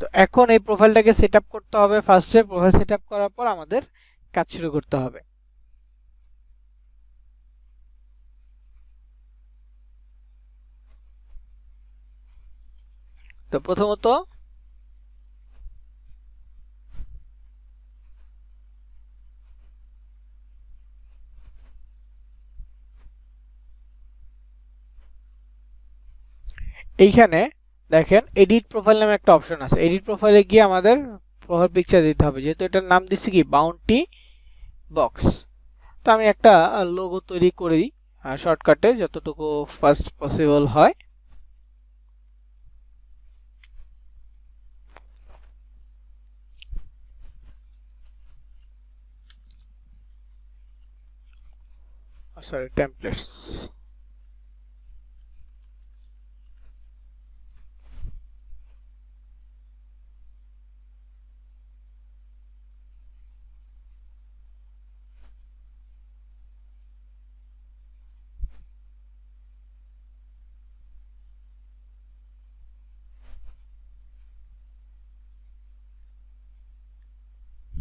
তো এখন এই প্রোফাইলটাকে সেট আপ করতে হবে। ফার্স্টে প্রোফাইল সেট আপ করার পর আমাদের কাজ শুরু করতে হবে। তো প্রথমত এইখানে দেখেন এডিট প্রোফাইল নামে একটা অপশন আছে। এডিট প্রোফাইলে গিয়ে আমাদের প্রোফাইল পিকচার দিতে হবে, যেহেতু এটার নাম দিচ্ছি কি বাউন্টি বক্স। তো আমি একটা লোগো তৈরি করি শর্টকাটে যতটুকু ফাস্ট পসিবল হয়। Sorry, templates.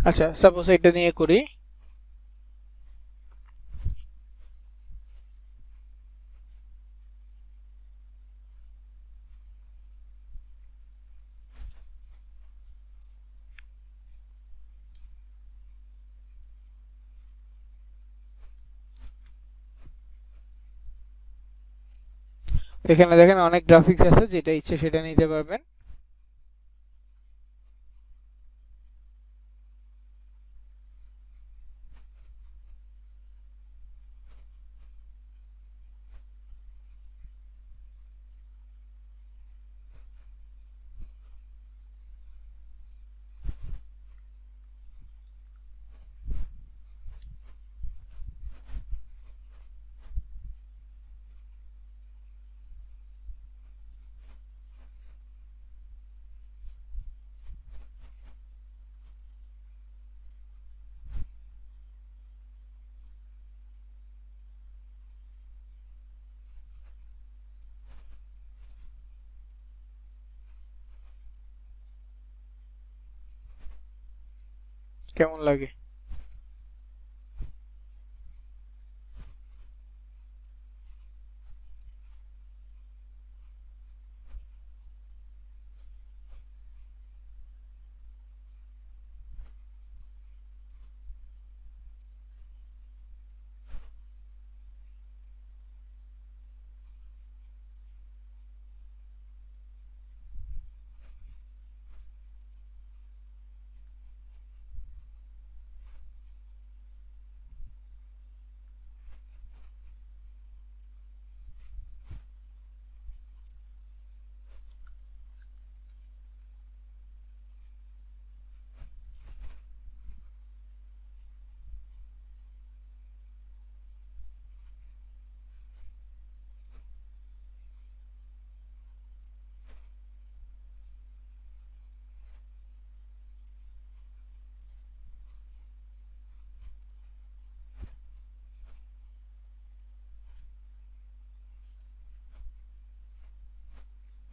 আচ্ছা, সাপোজ এটা নিয়ে করি। এখানে দেখেন অনেক গ্রাফিক্স আছে, যেটা ইচ্ছে সেটা নিতে পারবেন। কেমন লাগে?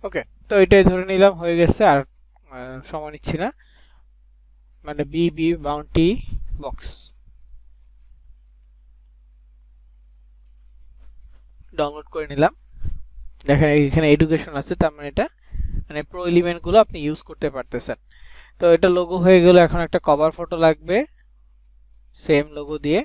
ওকে, তো এটাই ধরে নিলাম হয়ে গেছে, আর সময় নিচ্ছি না, মানে বিবি বাউন্টি বক্স ডাউনলোড করে নিলাম। দেখেন এখানে এডুকেশন আছে, তার মানে এটা মানে প্রো এলিমেন্ট গুলো আপনি ইউজ করতে পারতেছেন। তো এটা লোগো হয়ে গেল, এখন একটা কভার ফটো লাগবে সেম লোগো দিয়ে।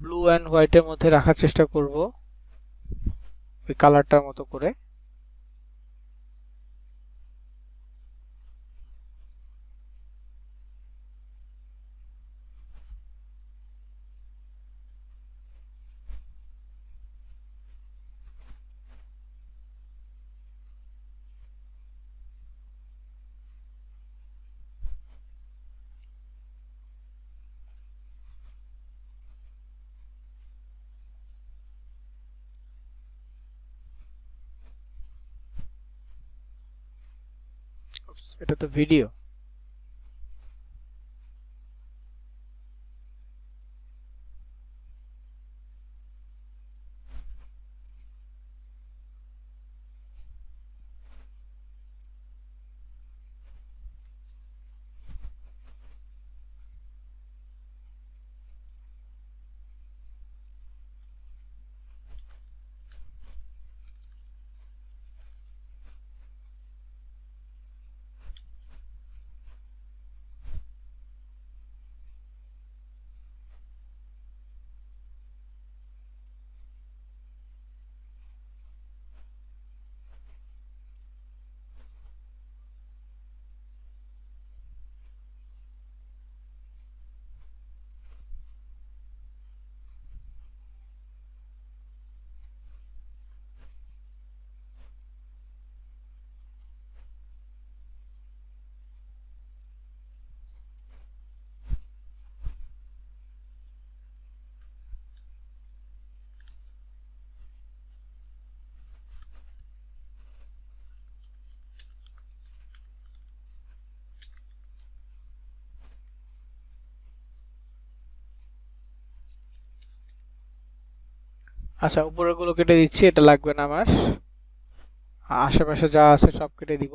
ব্লু অ্যান্ড হোয়াইটের মধ্যে রাখার চেষ্টা করব, ওই কালারটার মতো করে। এটা তো ভিডিও। আচ্ছা, উপরের গুলো কেটে দিচ্ছি, এটা লাগবে না আমার। আশেপাশে যা আছে সব কেটে দিব।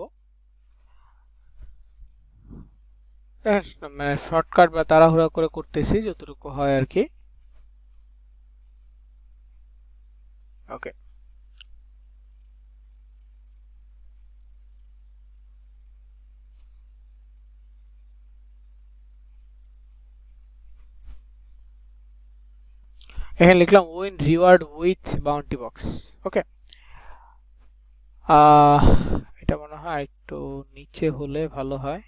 মানে শর্টকাট বা তাড়াহুড়া করে করতেছি যতটুকু হয় আর কি। ওকে, এখানে লিখলাম win reward with bounty box. Okay, এটা মনে হয় একটু নিচে হলে ভালো হয়।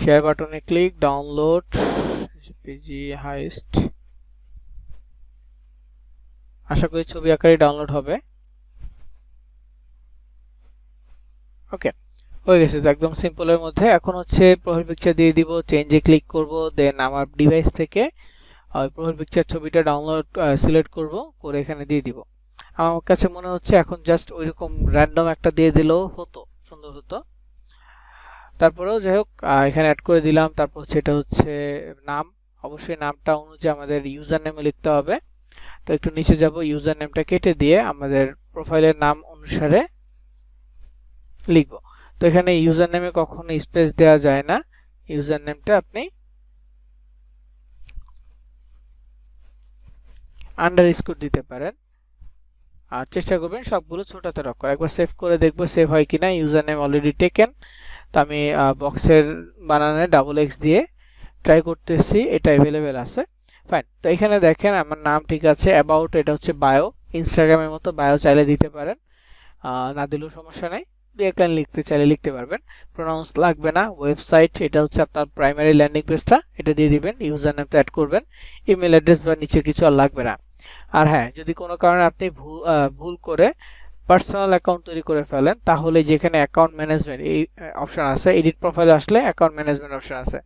শেয়ার বাটনে ক্লিক, ডাউনলোড পিজি হাইস্ট। আশা করি ছবি আকারে ডাউনলোড হবে। ওকে, হয়ে গেছে তো, একদম সিম্পলের মধ্যে। এখন হচ্ছে প্রোফাইল পিকচার দিয়ে দিব, চেঞ্জে ক্লিক করব, দেন আমার ডিভাইস থেকে ওই প্রোফাইল পিকচার ছবিটা ডাউনলোড সিলেক্ট করব, করে এখানে দিয়ে দিব। আমার কাছে মনে হচ্ছে এখন জাস্ট ওইরকম র্যান্ডম একটা দিয়ে দিলেও হতো, সুন্দর হতো। তারপরেও যাই হোক, এখানে অ্যাড করে দিলাম। তারপর হচ্ছে এটা হচ্ছে নাম, অবশ্যই নামটা অনুযায়ী আমাদের ইউজার নেমে লিখতে হবে। তো একটু নিচে যাব, ইউজার নেমটা কেটে দিয়ে আমাদের প্রোফাইলের নাম অনুসারে লিখব। তো এখানে ইউজার নেমে কখনো স্পেস দেওয়া যায় না, ইউজার নেমটা আপনি আন্ডারস্কোর দিতে পারেন, আর চেষ্টা করবেন সবগুলো ছোট হাতের অক্ষর। একবার সেভ করে দেখব সেভ হয় কিনা। ইউজার নেম অলরেডি টেকেন, তো আমি বক্সের বানানে ডাবল এক্স দিয়ে ট্রাই করতেছি, এটা অ্যাভেলেবেল আছে। ফাইন, তো এখানে দেখেন আমার নাম ঠিক আছে। অ্যাবাউট, এটা হচ্ছে বায়ো, ইনস্টাগ্রামের মতো বায়ো চাইলে দিতে পারেন, না দিলেও সমস্যা নেই। দু এক লাইন লিখতে চাইলে লিখতে পারবেন, প্রোনাউন্স লাগবে না। ওয়েবসাইট, এটা হচ্ছে আপনার প্রাইমারি ল্যান্ডিং পেজটা, এটা দিয়ে দিবেন। ইউজার নেমটা অ্যাড করবেন, ইমেল অ্যাড্রেস বা নিচে কিছু আর লাগবে না। আর হ্যাঁ, যদি কোনো কারণে আপনি ভুল করে পার্সোনাল অ্যাকাউন্ট তৈরি করে ফেলেন, তাহলে যেখানে অ্যাকাউন্ট ম্যানেজমেন্ট এই অপশন আছে, এডিট প্রোফাইল আসলে অ্যাকাউন্ট ম্যানেজমেন্ট অপশন আছে।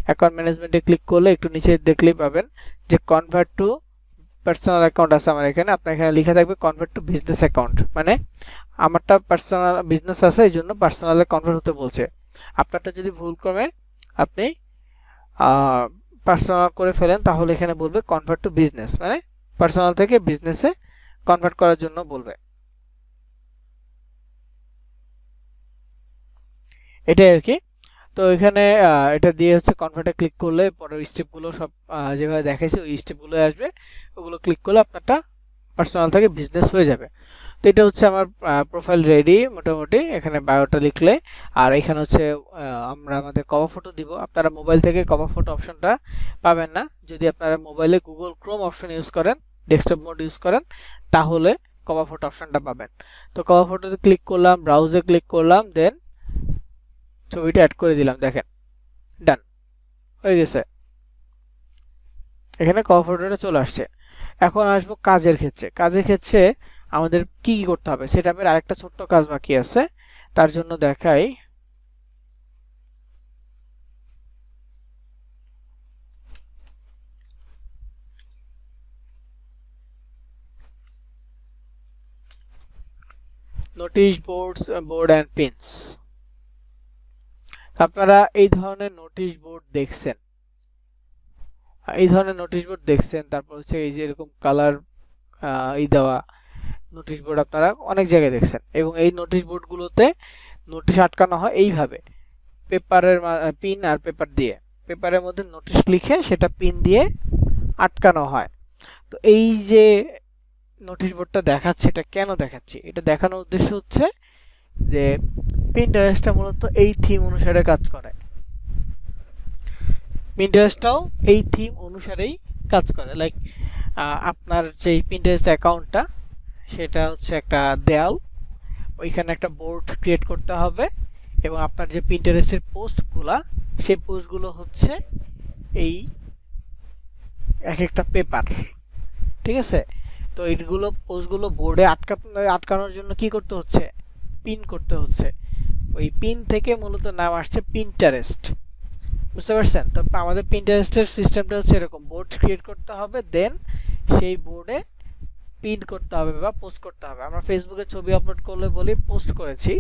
অ্যাকাউন্ট ম্যানেজমেন্টে ক্লিক করলে একটু নিচে দেখলেই পাবেন যে কনভার্ট টু পার্সোনাল অ্যাকাউন্ট আছে আমার এখানে, আপনার এখানে লেখা থাকবে কনভার্ট টু বিজনেস অ্যাকাউন্ট, মানে আমারটা পার্সোনাল বিজনেস আছে এই জন্য পার্সোনালে কনভার্ট হতে বলছে। আপনারটা যদি ভুল ক্রমে আপনি পার্সোনাল করে ফেলেন তাহলে এখানে বলবে কনভার্ট টু বিজনেস, মানে পার্সোনাল থেকে বিজনেসে কনভার্ট করার জন্য বলবে। এটাই আর কি। তো এখানে এটা দিয়ে হচ্ছে কনভার্টে ক্লিক করলে পরের স্টেপগুলো সব যেভাবে দেখাইছে ওই স্টেপগুলো আসবে, ওগুলো ক্লিক করলে আপনারটা পার্সোনাল থেকে বিজনেস হয়ে যাবে। তো এটা হচ্ছে আমার প্রোফাইল রেডি মোটামুটি। এখানে বায়োটা লিখলে, আর এখানে হচ্ছে আমরা আমাদের কভার ফটো দিব। আপনারা মোবাইল থেকে কভার ফটো অপশনটা পাবেন না, যদি আপনারা মোবাইলে গুগল ক্রোম অপশন ইউজ করেন, ডেস্কটপ মোড ইউজ করেন, তাহলে কভার ফটো অপশনটা পাবেন। তো কভার ফটোতে ক্লিক করলাম, ব্রাউজে ক্লিক করলাম, দেন ছবিটা অ্যাড করে দিলাম, দেখেন ডান হয়ে গেছে। এখানে কভার ফটোটা চলে আসছে। এখন আসবো কাজের ক্ষেত্রে। কাজের ক্ষেত্রে আমাদের কি কি করতে হবে, সেটআপের আরেকটা ছোট্ট কাজ বাকি আছে, তার জন্য দেখাই। Notice boards, board and pins. আপনারা এই ধরনের নোটিশ বোর্ড দেখছেন, তারপর হচ্ছে এই যে এরকম কালার দেওয়া নোটিশ বোর্ড আপনারা অনেক জায়গায় দেখছেন, এবং এই নোটিশ বোর্ডগুলোতে নোটিশ আটকানো হয় এইভাবে, পেপারের পিন আর পেপার দিয়ে, পেপারের মধ্যে নোটিশ লিখে সেটা পিন দিয়ে আটকানো হয়। তো এই যে নোটিশ বোর্ডটা দেখাচ্ছে, এটা কেন দেখাচ্ছি, এটা দেখানোর উদ্দেশ্য হচ্ছে যে পিন্টারেস্টটা মূলত এই থিম অনুসারে কাজ করে, পিন্টারেস্টটাও এই থিম অনুসারেই কাজ করে। লাইক আপনার যে পিন্টারেস্ট অ্যাকাউন্টটা সেটা হচ্ছে একটা দেয়াল, ওইখানে একটা বোর্ড ক্রিয়েট করতে হবে, এবং আপনার যে পিন্টারেস্টের পোস্টগুলা, সেই পোস্টগুলো হচ্ছে এই এক একটা পেপার, ঠিক আছে। তো এইগুলো পোস্টগুলো বোর্ডে আটকানোর জন্য কি করতে হচ্ছে, পিন করতে হচ্ছে। ওই পিন থেকে মূলত নাম আসছে পিন্টারেস্ট, বুঝতে পারছেন। তো আমাদের পিন্টারেস্টের সিস্টেমটা হচ্ছে এরকম, বোর্ড ক্রিয়েট করতে হবে, দেন সেই বোর্ডে পিন করতে হবে বা পোস্ট করতে হবে। আমরা ফেসবুকে ছবি আপলোড করলে বলি পোস্ট করেছি,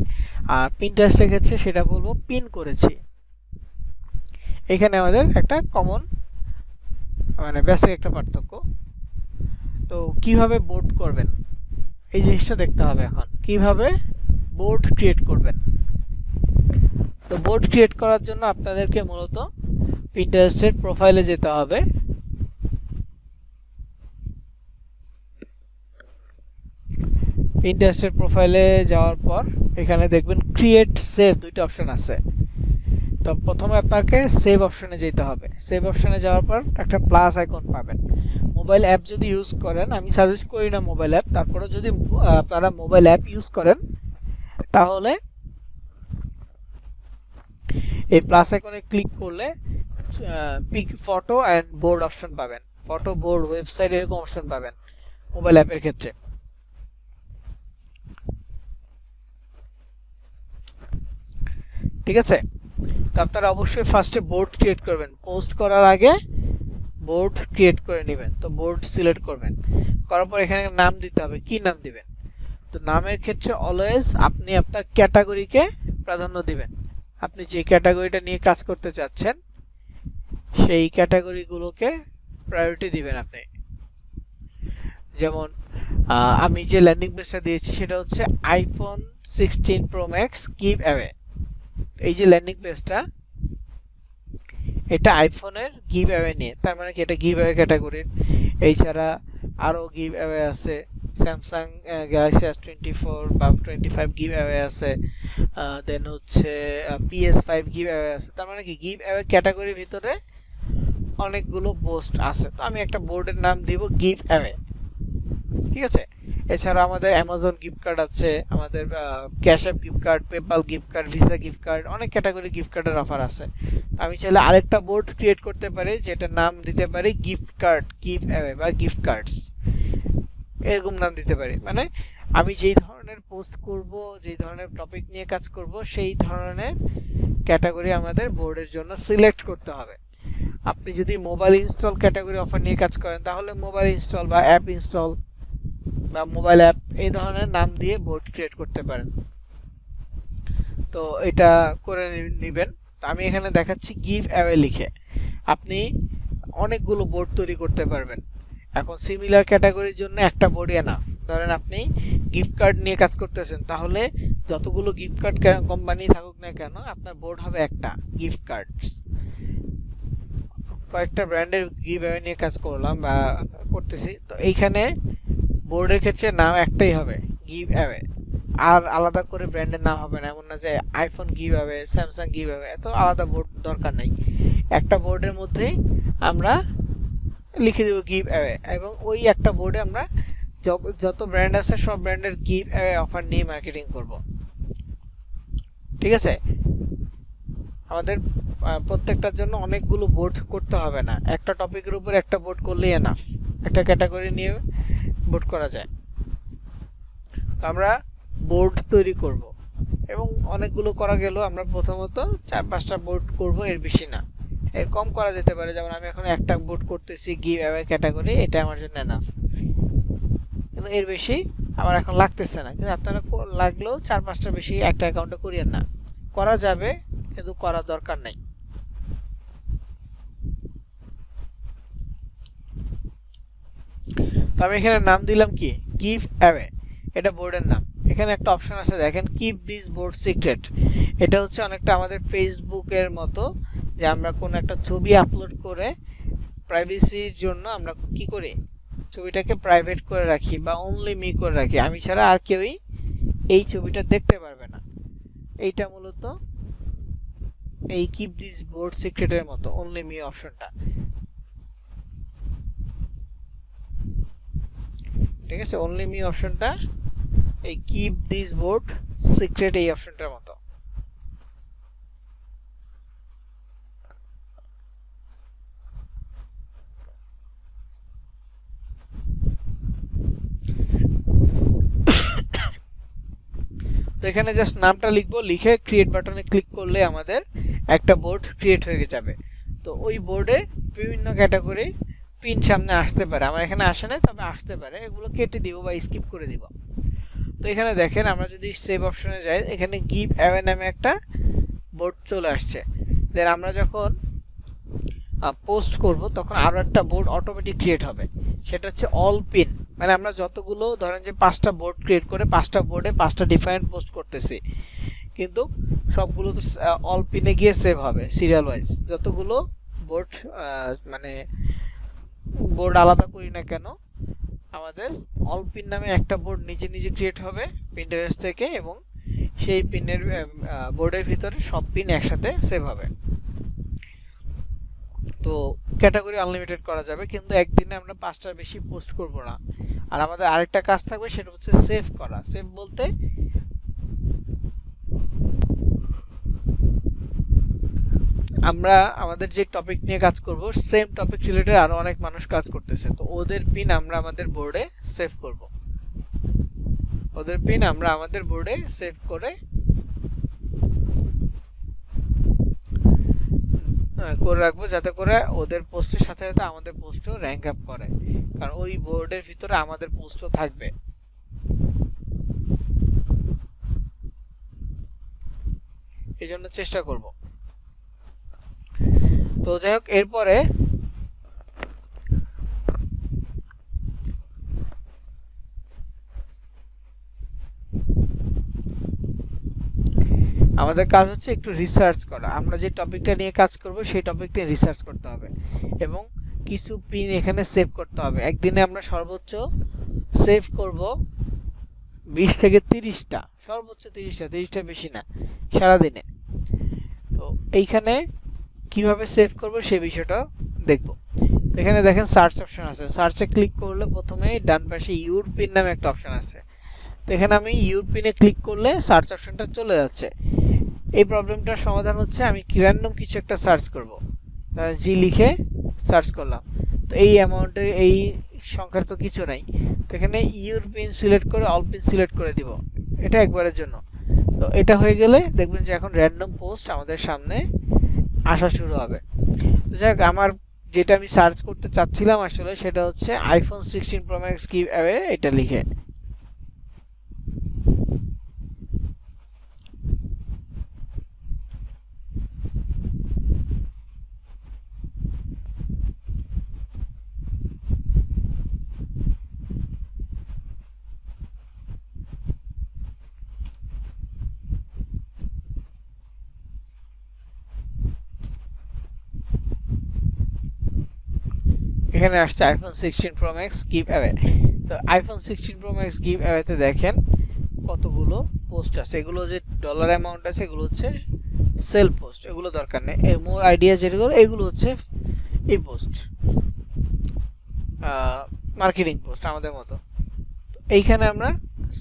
আর পিন্টারেস্টের ক্ষেত্রে সেটা বলবো পিন করেছি। এখানে আমাদের একটা কমন মানে বেসিক একটা পার্থক্য। তো কিভাবে বোর্ড করবেন এই জিনিসটা দেখতে হবে। এখন কিভাবে বোর্ড ক্রিয়েট করবেন, তো বোর্ড ক্রিয়েট করার জন্য আপনাদেরকে মূলত পিন্টারেস্টের প্রোফাইলে যেতে হবে। পিন্টারেস্টের প্রোফাইলে যাওয়ার পর এখানে দেখবেন ক্রিয়েট সেভ দুইটা অপশন আছে। তো প্রথমে আপনাকে সেভ অপশনে যেতে হবে। সেভ অপশনে যাওয়ার পর একটা প্লাস আইকন পাবেন। মোবাইল অ্যাপ যদি ইউজ করেন, আমি সাজেস্ট করি না মোবাইল অ্যাপ, তারপরে যদি আপনারা মোবাইল অ্যাপ ইউজ করেন তাহলে এই প্লাস আইকনে ক্লিক করলে pick photo and board option পাবেন, ফটো, বোর্ড, ওয়েবসাইট এরকম অপশন পাবেন মোবাইল অ্যাপের ক্ষেত্রে, ঠিক আছে। তো আপনারা অবশ্যই ফার্স্টে বোর্ড ক্রিয়েট করবেন, পোস্ট করার আগে বোর্ড ক্রিয়েট করে নেবেন। তো বোর্ড সিলেক্ট করবেন, করার পর এখানে নাম দিতে হবে, কি নাম দিবেন। তো নামের ক্ষেত্রে অলওয়েজ আপনি আপনার ক্যাটাগরিকে প্রাধান্য দিবেন। আপনি যে ক্যাটাগরিটা নিয়ে কাজ করতে চাচ্ছেন সেই ক্যাটাগরিগুলোকে প্রায়োরিটি দিবেন আপনি। যেমন আমি যে ল্যান্ডিং পেজটা দিয়েছি সেটা হচ্ছে iPhone 16 pro max give away. এই যে ল্যান্ডিং পেজটা, এটা আইফোনের গিভ অ্যাওয়ে নিয়ে, তার মানে কি এটা গিভ অ্যাওয়ে ক্যাটাগরির। এছাড়া আরও গিভ অ্যাওয়ে আছে, স্যামসাং গ্যালাক্সি S24 বা 25 গিভ অ্যাওয়ে আছে, দেন হচ্ছে PS5 গিভ অ্যাওয়ে আছে। তার মানে কি গিভ অ্যাওয়ে ক্যাটাগরির ভিতরে অনেকগুলো পোস্ট আছে। তো আমি একটা বোর্ডের নাম দিব গিভ অ্যাওয়ে, ঠিক আছে। এছাড়া আমাদের অ্যামাজন গিফট কার্ড আছে, আমাদের cash app gift card, PayPal gift card, visa gift card, অনেক ক্যাটাগরি গিফট কার্ডের অফার আছে। আমি চাইলে আরেকটা বোর্ড ক্রিয়েট করতে পারি যেটার নাম দিতে পারি গিফট কার্ড গিভ অ্যাওয়ে বা গিফট কার্ডস, এরকম নাম দিতে পারি। মানে আমি যেই ধরনের পোস্ট করব, যেই ধরনের টপিক নিয়ে কাজ করব, সেই ধরনের ক্যাটাগরি আমাদের বোর্ডের জন্য সিলেক্ট করতে হবে। আপনি যদি মোবাইল ইনস্টল ক্যাটাগরি অফার নিয়ে কাজ করেন তাহলে মোবাইল ইনস্টল বা অ্যাপ ইনস্টল বা মোবাইল অ্যাপ এই ধরনের নাম দিয়ে বোর্ড ক্রিয়েট করতে পারেন। তো এটা করে নেবেন। তো আমি এখানে দেখাচ্ছি গিভ অ্যাওয়ে লিখে আপনি অনেকগুলো বোর্ড তৈরি করতে পারবেন। এখন সিমিলার ক্যাটাগরির জন্য একটা বোর্ডই এনাফ। ধরেন আপনি গিফট কার্ড নিয়ে কাজ করতেছেন, তাহলে যতগুলো গিফট কার্ড কোম্পানি থাকুক না কেন আপনার বোর্ড হবে একটা গিফট কার্ডস। কয়েকটা ব্র্যান্ডের গিভ অ্যাওয়ে নিয়ে কাজ করলাম বা করতেছি, তো এইখানে বোর্ডের ক্ষেত্রে নাম একটাই হবে গিভ অ্যাওয়ে, আর আলাদা করে ব্র্যান্ডের নাম হবে না। এমন না যে iPhone give away, Samsung give away, এত আলাদা বোর্ড দরকার নেই। একটা বোর্ডের মধ্যেই আমরা লিখে দেব গিভ অ্যাওয়ে, এবং ওই একটা বোর্ডে আমরা যত ব্র্যান্ড আছে সব ব্র্যান্ডের গিভ অ্যাওয়ে অফার নিয়ে মার্কেটিং করব। ঠিক আছে, আমাদের প্রত্যেকটার জন্য অনেকগুলো বোর্ড করতে হবে না, একটা টপিকের উপর একটা বোর্ড করলেই এনাফ। একটা ক্যাটাগরি নিয়ে বোর্ড করা যায়। তো আমরা বোর্ড তৈরি করব এবং অনেকগুলো করা গেল। আমরা প্রথমত 4-5টা বোর্ড করব, এর বেশি না। এর কম করা যেতে পারে, যেমন আমি এখন একটা বোর্ড করতেছি গিভ অ্যাওয়ে ক্যাটাগরি, এটা আমার জন্য এনাফ। কিন্তু এর বেশি আমার এখন লাগতেছে না, কিন্তু আপনারা লাগলেও 4-5টা বেশি একটা অ্যাকাউন্টে করিয়েন না। করা যাবে কিন্তু করার দরকার নাই। তো আমি এখানে নাম দিলাম কি গিভ অ্যাওয়ে, এটা বোর্ডের নাম। এখানে একটা অপশন আছে দেখেন, কিপ দিস বোর্ড সিক্রেট। এটা হচ্ছে অনেকটা আমাদের ফেসবুকের মতো, যে আমরা কোনো একটা ছবি আপলোড করে প্রাইভেসির জন্য আমরা কি করি, ছবিটাকে প্রাইভেট করে রাখি বা অনলি মি করে রাখি, আমি ছাড়া আর কেউই এই ছবিটা দেখতে পারবে না। এইটা মূলত এই কিপ দিস বোর্ড সিক্রেটের মতো, অনলি মি অপশনটা। ঠিক আছে, অনলি মি অপশনটা এই কিপ দিস বোর্ড সিক্রেট এই অপশনটার মতো। তো এখানে জাস্ট নামটা লিখবো, লিখে ক্রিয়েট বাটনে ক্লিক করলে আমাদের একটা বোর্ড ক্রিয়েট হয়ে যাবে। তো ওই বোর্ডে বিভিন্ন ক্যাটাগরি পিন সামনে আসতে পারে, আমার এখানে আসে না, তবে আসতে পারে। এগুলো কেটে দিব বা স্কিপ করে দিব। তো এখানে দেখেন, আমরা যদি সেভ অপশনে যাই, এখানে গিভ অ্যাওয়ে নামে একটা বোর্ড চলে আসছে। দেন আমরা যখন পোস্ট করব তখন আরও একটা বোর্ড অটোমেটিক ক্রিয়েট হবে, সেটা হচ্ছে অল পিন। মানে আমরা যতগুলো ধরেন যে 5টা বোর্ড ক্রিয়েট করে 5টা বোর্ডে 5টা ডিফারেন্ট পোস্ট করতেছি, কিন্তু সবগুলো তো অল পিনে গিয়ে সেভ হবে সিরিয়াল ওয়াইজ। যতগুলো বোর্ড মানে বোর্ড আলাদা করি না কেন, আমাদের অল পিন নামে একটা বোর্ড নিজে নিজে ক্রিয়েট হবে পিন্টারেস্ট থেকে, এবং সেই পিনের বোর্ডের ভিতরে সব পিন একসাথে সেভ হবে। তো ক্যাটাগরি আনলিমিটেড করা যাবে, কিন্তু একদিনে আমরা 5টার বেশি পোস্ট করব না। আর আমাদের আরেকটা কাজ থাকবে, সেটা হচ্ছে সেভ করা। সেভ বলতে আমরা আমাদের যে টপিক নিয়ে কাজ করব, সেম টপিক রিলেটেড আরো অনেক মানুষ কাজ করতেছে, তো ওদের পিন আমরা আমাদের বোর্ডে সেভ করব। ওদের পিন আমরা আমাদের বোর্ডে সেভ করে রাখবো, যাতে করে ওদের পোস্টের সাথে সাথে আমাদের পোস্টও র্যাঙ্ক আপ করে, কারণ ওই বোর্ডের ভিতরে আমাদের পোস্টও থাকবে। এই জন্য চেষ্টা করব। তো যাই হোক, এরপরে আমাদের কাজ হচ্ছে একটু রিসার্চ করা। আমরা যে টপিকটা নিয়ে কাজ করব সেই টপিক নিয়ে রিসার্চ করতে হবে এবং কিছু পিন এখানে সেভ করতে হবে। একদিনে আমরা সর্বোচ্চ সেভ করব 20 থেকে 30টা, সর্বোচ্চ 30টা বেশি না সারাদিনে। তো এইখানে কিভাবে সেভ করব সেই বিষয়টা দেখব। তো এখানে দেখেন সার্চ অপশন আছে, সার্চে ক্লিক করলে প্রথমে ডান পাশে ইউর পিন নামে একটা অপশন আছে। তো এখানে আমি ইউর পিনে ক্লিক করলে সার্চ অপশনটা চলে যাচ্ছে। এই প্রবলেমটার সমাধান হচ্ছে আমি র্যান্ডম কিছু একটা সার্চ করব, জি লিখে সার্চ করলাম, তো এই অ্যামাউন্টের এই সংখ্যার তো কিছু নাই। তো এখানে ইউর পিন সিলেক্ট করে অল পিন সিলেক্ট করে দিব, এটা একবারের জন্য। তো এটা হয়ে গেলে দেখবেন যে এখন র্যান্ডম পোস্ট আমাদের সামনে আসা শুরু হবে। যাক, আমার যেটা আমি সার্চ করতে চাচ্ছিলাম আসলে সেটা হচ্ছে iPhone 16 pro max give away, এটা লিখে। এখানে আসছে iPhone 16 pro max give away. তো আইফোন 16 প্রো ম্যাক্স গিভ অ্যাওয়েতে দেখেন কতগুলো পোস্ট আছে। এগুলো যে ডলার অ্যামাউন্ট আছে এগুলো হচ্ছে সেল পোস্ট, এগুলো দরকার নেই। মোর আইডিয়া যেগুলো এগুলো হচ্ছে এই পোস্ট, মার্কেটিং পোস্ট আমাদের মতো। তো এইখানে আমরা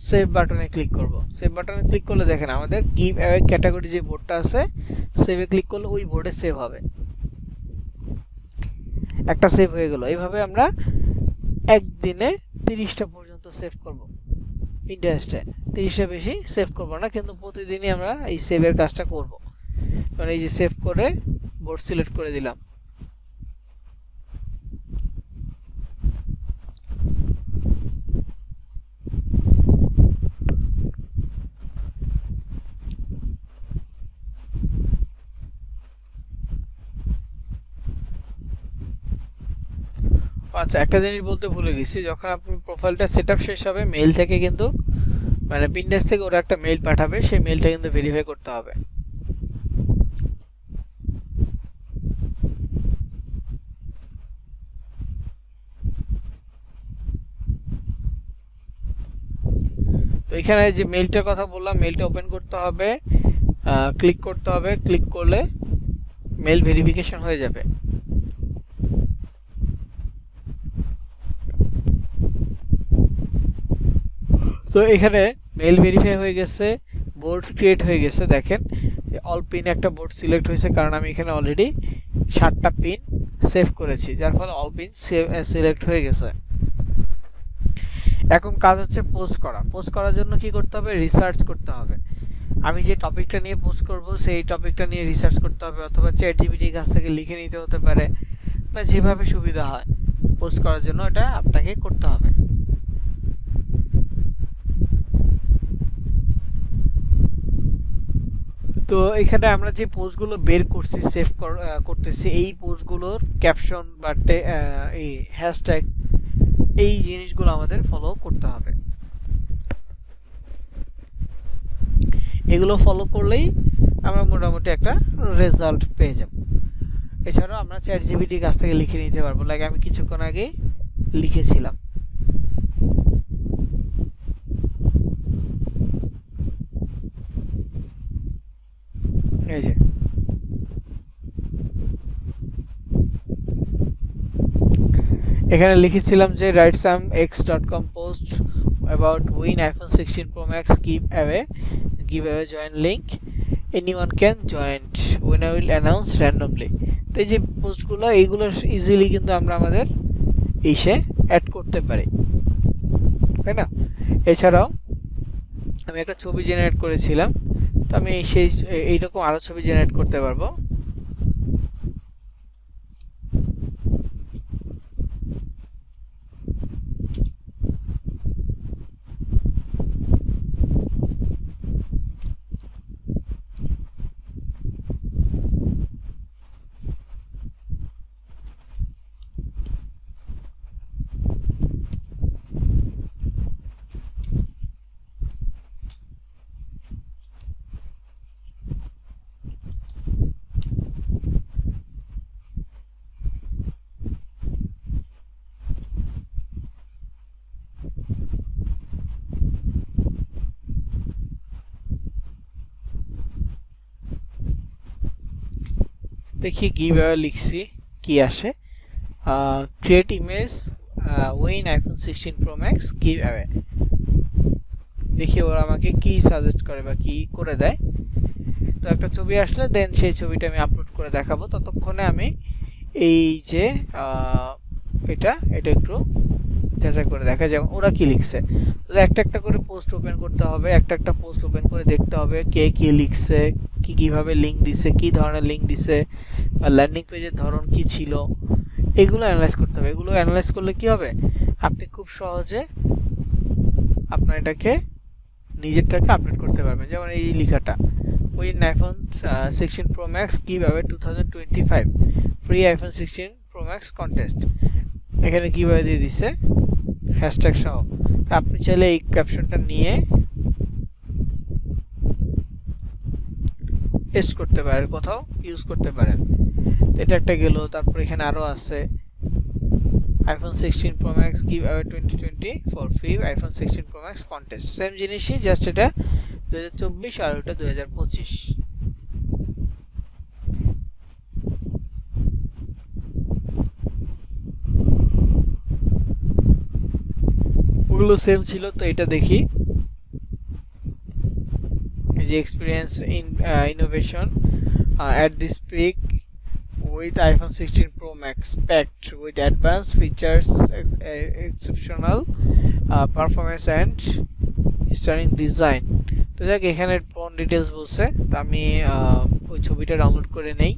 সেভ বাটনে ক্লিক করব। সেভ বাটনে ক্লিক করলে দেখেন আমাদের গিভ অ্যাওয়ে ক্যাটাগরি যে বোর্ডটা আছে, সেভে ক্লিক করলে ওই বোর্ডে সেভ হবে, একটা সেভ হয়ে গেল। এইভাবে আমরা একদিনে 30টা পর্যন্ত সেভ করব পিন্টারেস্টে। 30টা বেশি সেভ করব না, কিন্তু প্রতিদিনই আমরা এই সেভের কাজটা করব। কারণ এই যে সেভ করে বোর্ড সিলেক্ট করে দিলাম। আচ্ছা, একটা জিনিস বলতে ভুলে গেছি, যখন আপনি প্রোফাইলটা সেটআপ শেষ হবে মেইল থেকে কিন্তু মানে পিন্টারেস্ট থেকে ওরা একটা মেইল পাঠাবে, সেই মেইলটা কিন্তু ভেরিফাই করতে হবে। তো এখানে যে মেইলটার কথা বললাম, মেইলটা ওপেন করতে হবে, ক্লিক করতে হবে, ক্লিক করলে মেইল ভেরিফিকেশন হয়ে যাবে। তো এখানে মেইল ভেরিফাই হয়ে গেছে, বোর্ড ক্রিয়েট হয়ে গেছে। দেখেন অল পিন একটা বোর্ড সিলেক্ট হয়েছে, কারণ আমি এখানে অলরেডি 7টা পিন সেভ করেছি, যার ফলে অল পিন সিলেক্ট হয়ে গেছে। এখন কাজ হচ্ছে পোস্ট করা। পোস্ট করার জন্য কি করতে হবে? রিসার্চ করতে হবে। আমি যে টপিকটা নিয়ে পোস্ট করব সেই টপিকটা নিয়ে রিসার্চ করতে হবে, অথবা চ্যাট জিপিটির কাছ থেকে লিখে নিতে হতে পারে, বা যেভাবে সুবিধা হয় পোস্ট করার জন্য এটা আপনাকে করতে হবে। তো এখানে আমরা যে পোস্টগুলো বের করছি, সেভ করতেছি, এই পোস্টগুলোর ক্যাপশন বা এই হ্যাশট্যাগ, এই জিনিসগুলো আমাদের ফলো করতে হবে। এগুলো ফলো করলেই আমরা মোটামুটি একটা রেজাল্ট পেয়ে যাব। এছাড়াও আমরা চ্যাট জিপিটির কাছ থেকে লিখে নিতে পারবো, লাইক আমি কিছুক্ষণ আগে লিখেছিলাম। এই যে এখানে লিখেছিলাম যে writesomex.com post about win iPhone 16 Pro Max giveaway join link, anyone can join, winner will announce randomly। তো এই যে পোস্টগুলো, এইগুলো ইজিলি কিন্তু আমরা আমাদের ইসে অ্যাড করতে পারি, তাই না? এছাড়াও আমি একটা ছবি জেনারেট করেছিলাম, তো আমি এইরকম আরো ছবি জেনারেট করতে পারবো। দেখি গিভঅ্যাওয়ে লিখছি কি আসে, create image win iPhone 16 pro max giveaway. দেখি ওরা আমাকে কি সাজেস্ট করে বা কি করে দেয়। তো একটা ছবি আসলে দেন সেই ছবিটা আমি আপলোড করে দেখাবো। ততক্ষণে আমি এই যে এটা একটু যাচাই করে দেখা, যেমন ওরা কি লিখছে। তো একটা একটা করে পোস্ট ওপেন করতে হবে, একটা একটা পোস্ট ওপেন করে দেখতে হবে কে কি লিখছে, কিভাবে লিঙ্ক দিছে, কি ধরনের লিঙ্ক দিছে, বা ল্যান্ডিং পেজের ধরন কি ছিল, এগুলো অ্যানালাইজ করতে হবে। এগুলো অ্যানালাইজ করলে কি হবে, আপনি খুব সহজে আপনার এটাকে নিজেরটাকে আপডেট করতে পারবেন। যেমন এই লেখাটা উইন আইফোন 16 প্রো ম্যাক্স কিভাবে 2025 free iPhone 16 pro max contest, এখানে কিভাবে দিয়ে দিছে হ্যাশট্যাগ সহ। আপনি চাইলে এই ক্যাপশনটা নিয়ে পেস্ট করতে পারেন, কোথাও ইউজ করতে পারেন। এটা একটা গেল। তারপর এখানে আরো আছে iPhone 16 Pro Max giveaway 2024 free iPhone 16 Pro Max contest, same জিনিসই, জাস্ট এটা 2024 আর ওটা 2025। ওগুলো সেম ছিল। তো এটা দেখি, এই যে experience in innovation at this peak with iPhone 16 Pro Max packed with advanced features, exceptional performance and stunning design। তো যাক, এখানে ফোন ডিটেলস বলছে, তো আমি ওই ছবিটা ডাউনলোড করে নেই।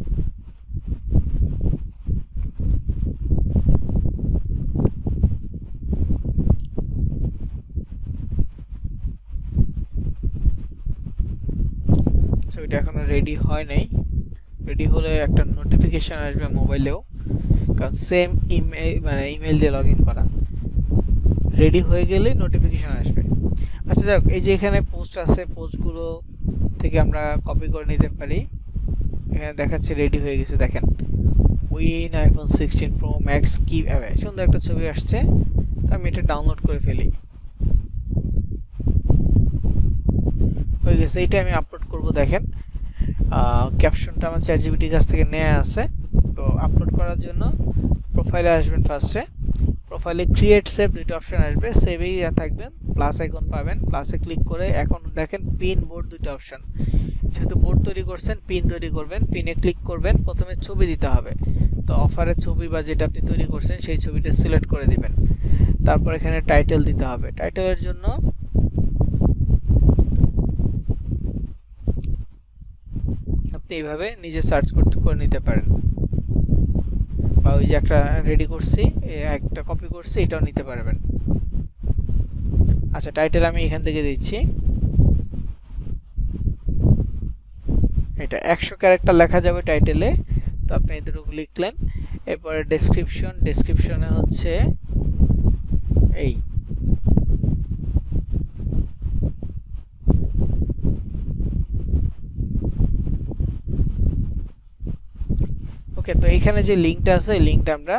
ছবিটা এখনো রেডি হয় নাই, রেডি হলে একটা নোটিফিকেশন আসবে মোবাইলেও, কারণ সেম ইমেল, মানে ইমেল দিয়ে লগ ইন করা। রেডি হয়ে গেলে নোটিফিকেশন আসবে। আচ্ছা যাক, এই যে এখানে পোস্ট আছে, পোস্টগুলো থেকে আমরা কপি করে নিতে পারি। এখানে দেখাচ্ছে রেডি হয়ে গেছে, দেখেন উইন আইফোন 16 প্রো ম্যাক্স কিভাবে, সুন্দর একটা ছবি আসছে। তো আমি এটা ডাউনলোড করে ফেলি, হয়ে গেছে। এটা আমি আপলোড করব। দেখেন ক্যাপশনটা আমার চ্যাটজিপিটি কাছ থেকে নেওয়া আছে। তো আপলোড করার জন্য প্রোফাইলে আসবেন, ফার্স্টে প্রোফাইলে ক্রিয়েট সেভ দুইটা অপশন আসবে, সেভেই থাকবেন, প্লাস আইকন পাবেন, প্লাসে ক্লিক করে এখন দেখেন পিন বোর্ড দুইটা অপশন। যেহেতু বোর্ড তৈরি করছেন, পিন তৈরি করবেন, পিনে ক্লিক করবেন, প্রথমে ছবি দিতে হবে। তো অফারের ছবি বা যেটা আপনি তৈরি করছেন সেই ছবিটা সিলেক্ট করে দিবেন। তারপর এখানে টাইটেল দিতে হবে। টাইটেলের জন্য আপনি এইভাবে নিজে সার্চ করে নিতে পারেন, বা ওই যে একটা রেডি করছি, একটা কপি করছি, এটাও নিতে পারবেন। আচ্ছা, টাইটেল আমি এখান থেকে দিচ্ছি। এটা 100 ক্যারেক্টার লেখা যাবে টাইটেলে, তো আপনি এতটুকু লিখলেন। এরপরে ডেসক্রিপশন, ডেসক্রিপশনে হচ্ছে এই ওকে। তো এখানে যে লিঙ্কটা আছে, এই লিঙ্কটা আমরা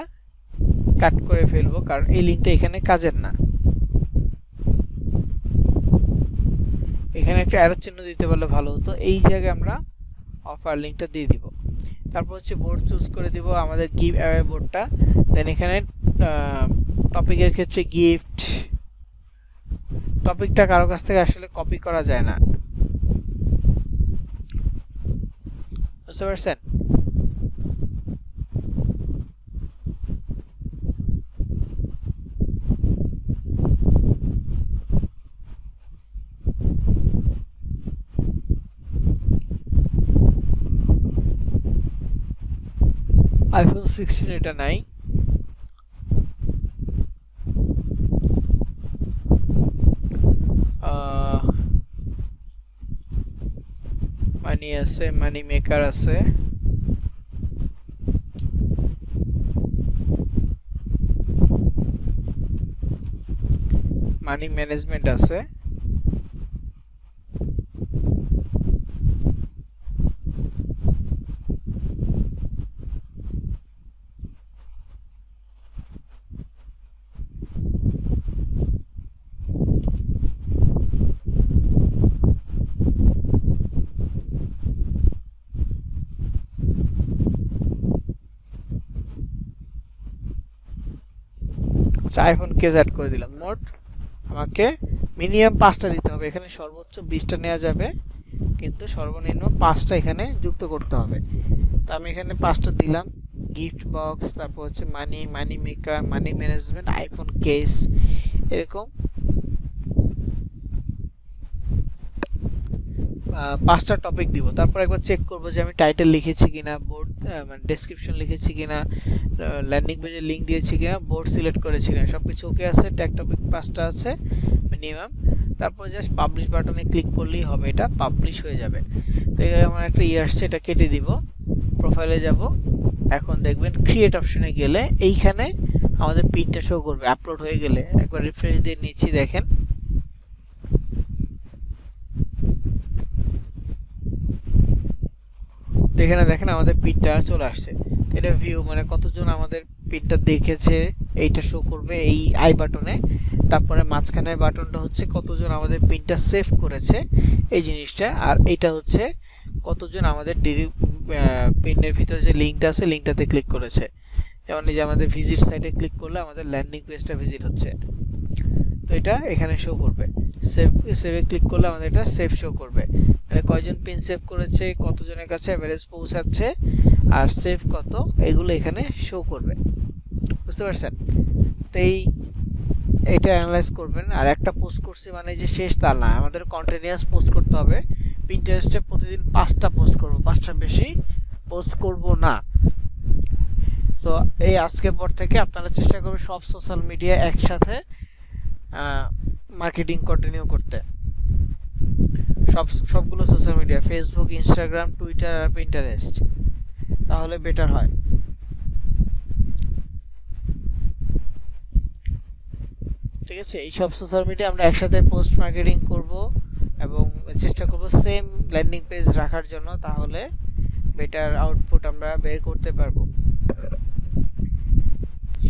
কাট করে ফেলবো, কারণ এই লিঙ্কটা এখানে কাজের না। এখানে একটা অ্যারো চিহ্ন দিতে পারলে ভালো হতো। এই জায়গায় আমরা অফার লিঙ্কটা দিয়ে দিব। তারপর হচ্ছে বোর্ড চুজ করে দিব, আমাদের গিভ অ্যাওয়ে বোর্ডটা। দেন এখানে টপিকের ক্ষেত্রে গিফট, টপিকটা কারো কাছ থেকে আসলে কপি করা যায় না, বুঝতে পারছেন? আইফোন 16 এটা নাই। মানি আছে, মানি মেকার আছে, মানি ম্যানেজমেন্ট আছে, আইফোন কেস অ্যাড করে দিলাম। মোট আমাকে মিনিমাম 5টা দিতে হবে। এখানে সর্বোচ্চ 20টা নেওয়া যাবে, কিন্তু সর্বনিম্ন 5টা এখানে যুক্ত করতে হবে। তো আমি এখানে 5টা দিলাম। গিফট বক্স, তারপর হচ্ছে money, money maker, money management, iPhone case, এরকম 5টা টপিক দিব, তারপর একবার চেক করব যে আমি টাইটেল লিখেছি কিনা, বোর্ড মানে ডেসক্রিপশন লিখেছি কিনা, ল্যান্ডিং পেজে লিংক দিয়েছি কিনা, বোর্ড সিলেক্ট করেছি কিনা, সব কিছু ওকে আছে, ট্যাগ টপিক 5টা আছে মিনিমাম। তারপর জাস্ট পাবলিশ বাটনে ক্লিক করলেই হবে, এটা পাবলিশ হয়ে যাবে। তো আমার একটা আসছে, এটা কেটে দিব, প্রোফাইলে যাব। এখন দেখবেন ক্রিয়েট অপশনে গেলে এইখানে আমাদের পিনটা শো করবে আপলোড হয়ে গেলে। একবার রিফ্রেশ দিয়ে নিচ্ছি, দেখেন এখানে দেখেন আমাদের পিনটা চলে আসছে। এটা ভিউ মানে কতজন আমাদের পিনটা দেখেছে এইটা শো করবে এই আই বাটনে। তারপরে মাঝখানের বাটনটা হচ্ছে কতজন আমাদের পিনটা সেভ করেছে এই জিনিসটা, আর এটা হচ্ছে কতজন আমাদের পিনের ভিতরে যে লিঙ্কটা আছে লিঙ্কটাতে ক্লিক করেছে। যেমন এই যে আমাদের ভিজিট সাইটে ক্লিক করলে আমাদের ল্যান্ডিং পেজটা ভিজিট হচ্ছে, তো এটা এখানে শো করবে। সেভে ক্লিক করলে আমাদের এটা সেভ শো করবে, মানে কয়জন পিন সেভ করেছে, কতজনের কাছে অ্যাভারেজ পৌঁছাচ্ছে আর সেভ কত, এগুলো এখানে শো করবে। বুঝতে পারছেন? তো এইটা অ্যানালাইজ করবেন। আর একটা পোস্ট করছি মানে যে শেষ তা না, আমাদের কন্টিনিউয়াস পোস্ট করতে হবে। পিন্টারেস্টে প্রতিদিন 5টা পোস্ট করব, 5টার বেশি পোস্ট করব না। তো এই আজকের পর থেকে আপনারা চেষ্টা করবেন সব সোশ্যাল মিডিয়া একসাথে মার্কেটিং কন্টিনিউ করতে। সবগুলো social media, Facebook, Instagram, Twitter আর পিন্টারেস্ট, তাহলে বেটার হয়। ঠিক আছে, এই সব সোশ্যাল মিডিয়া আমরা একসাথে পোস্ট মার্কেটিং করব এবং চেষ্টা করব সেম ল্যান্ডিং পেজ রাখার জন্য, তাহলে বেটার আউটপুট আমরা বের করতে পারবো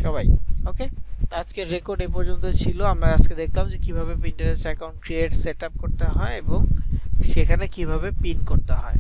সবাই। ওকে, আজকের রেকর্ড এই পর্যন্ত ছিল। আমরা আজকে দেখলাম যে কিভাবে পিন্টারেস্ট অ্যাকাউন্ট ক্রিয়েট সেটআপ করতে হয় এবং সেখানে কিভাবে পিন করতে হয়।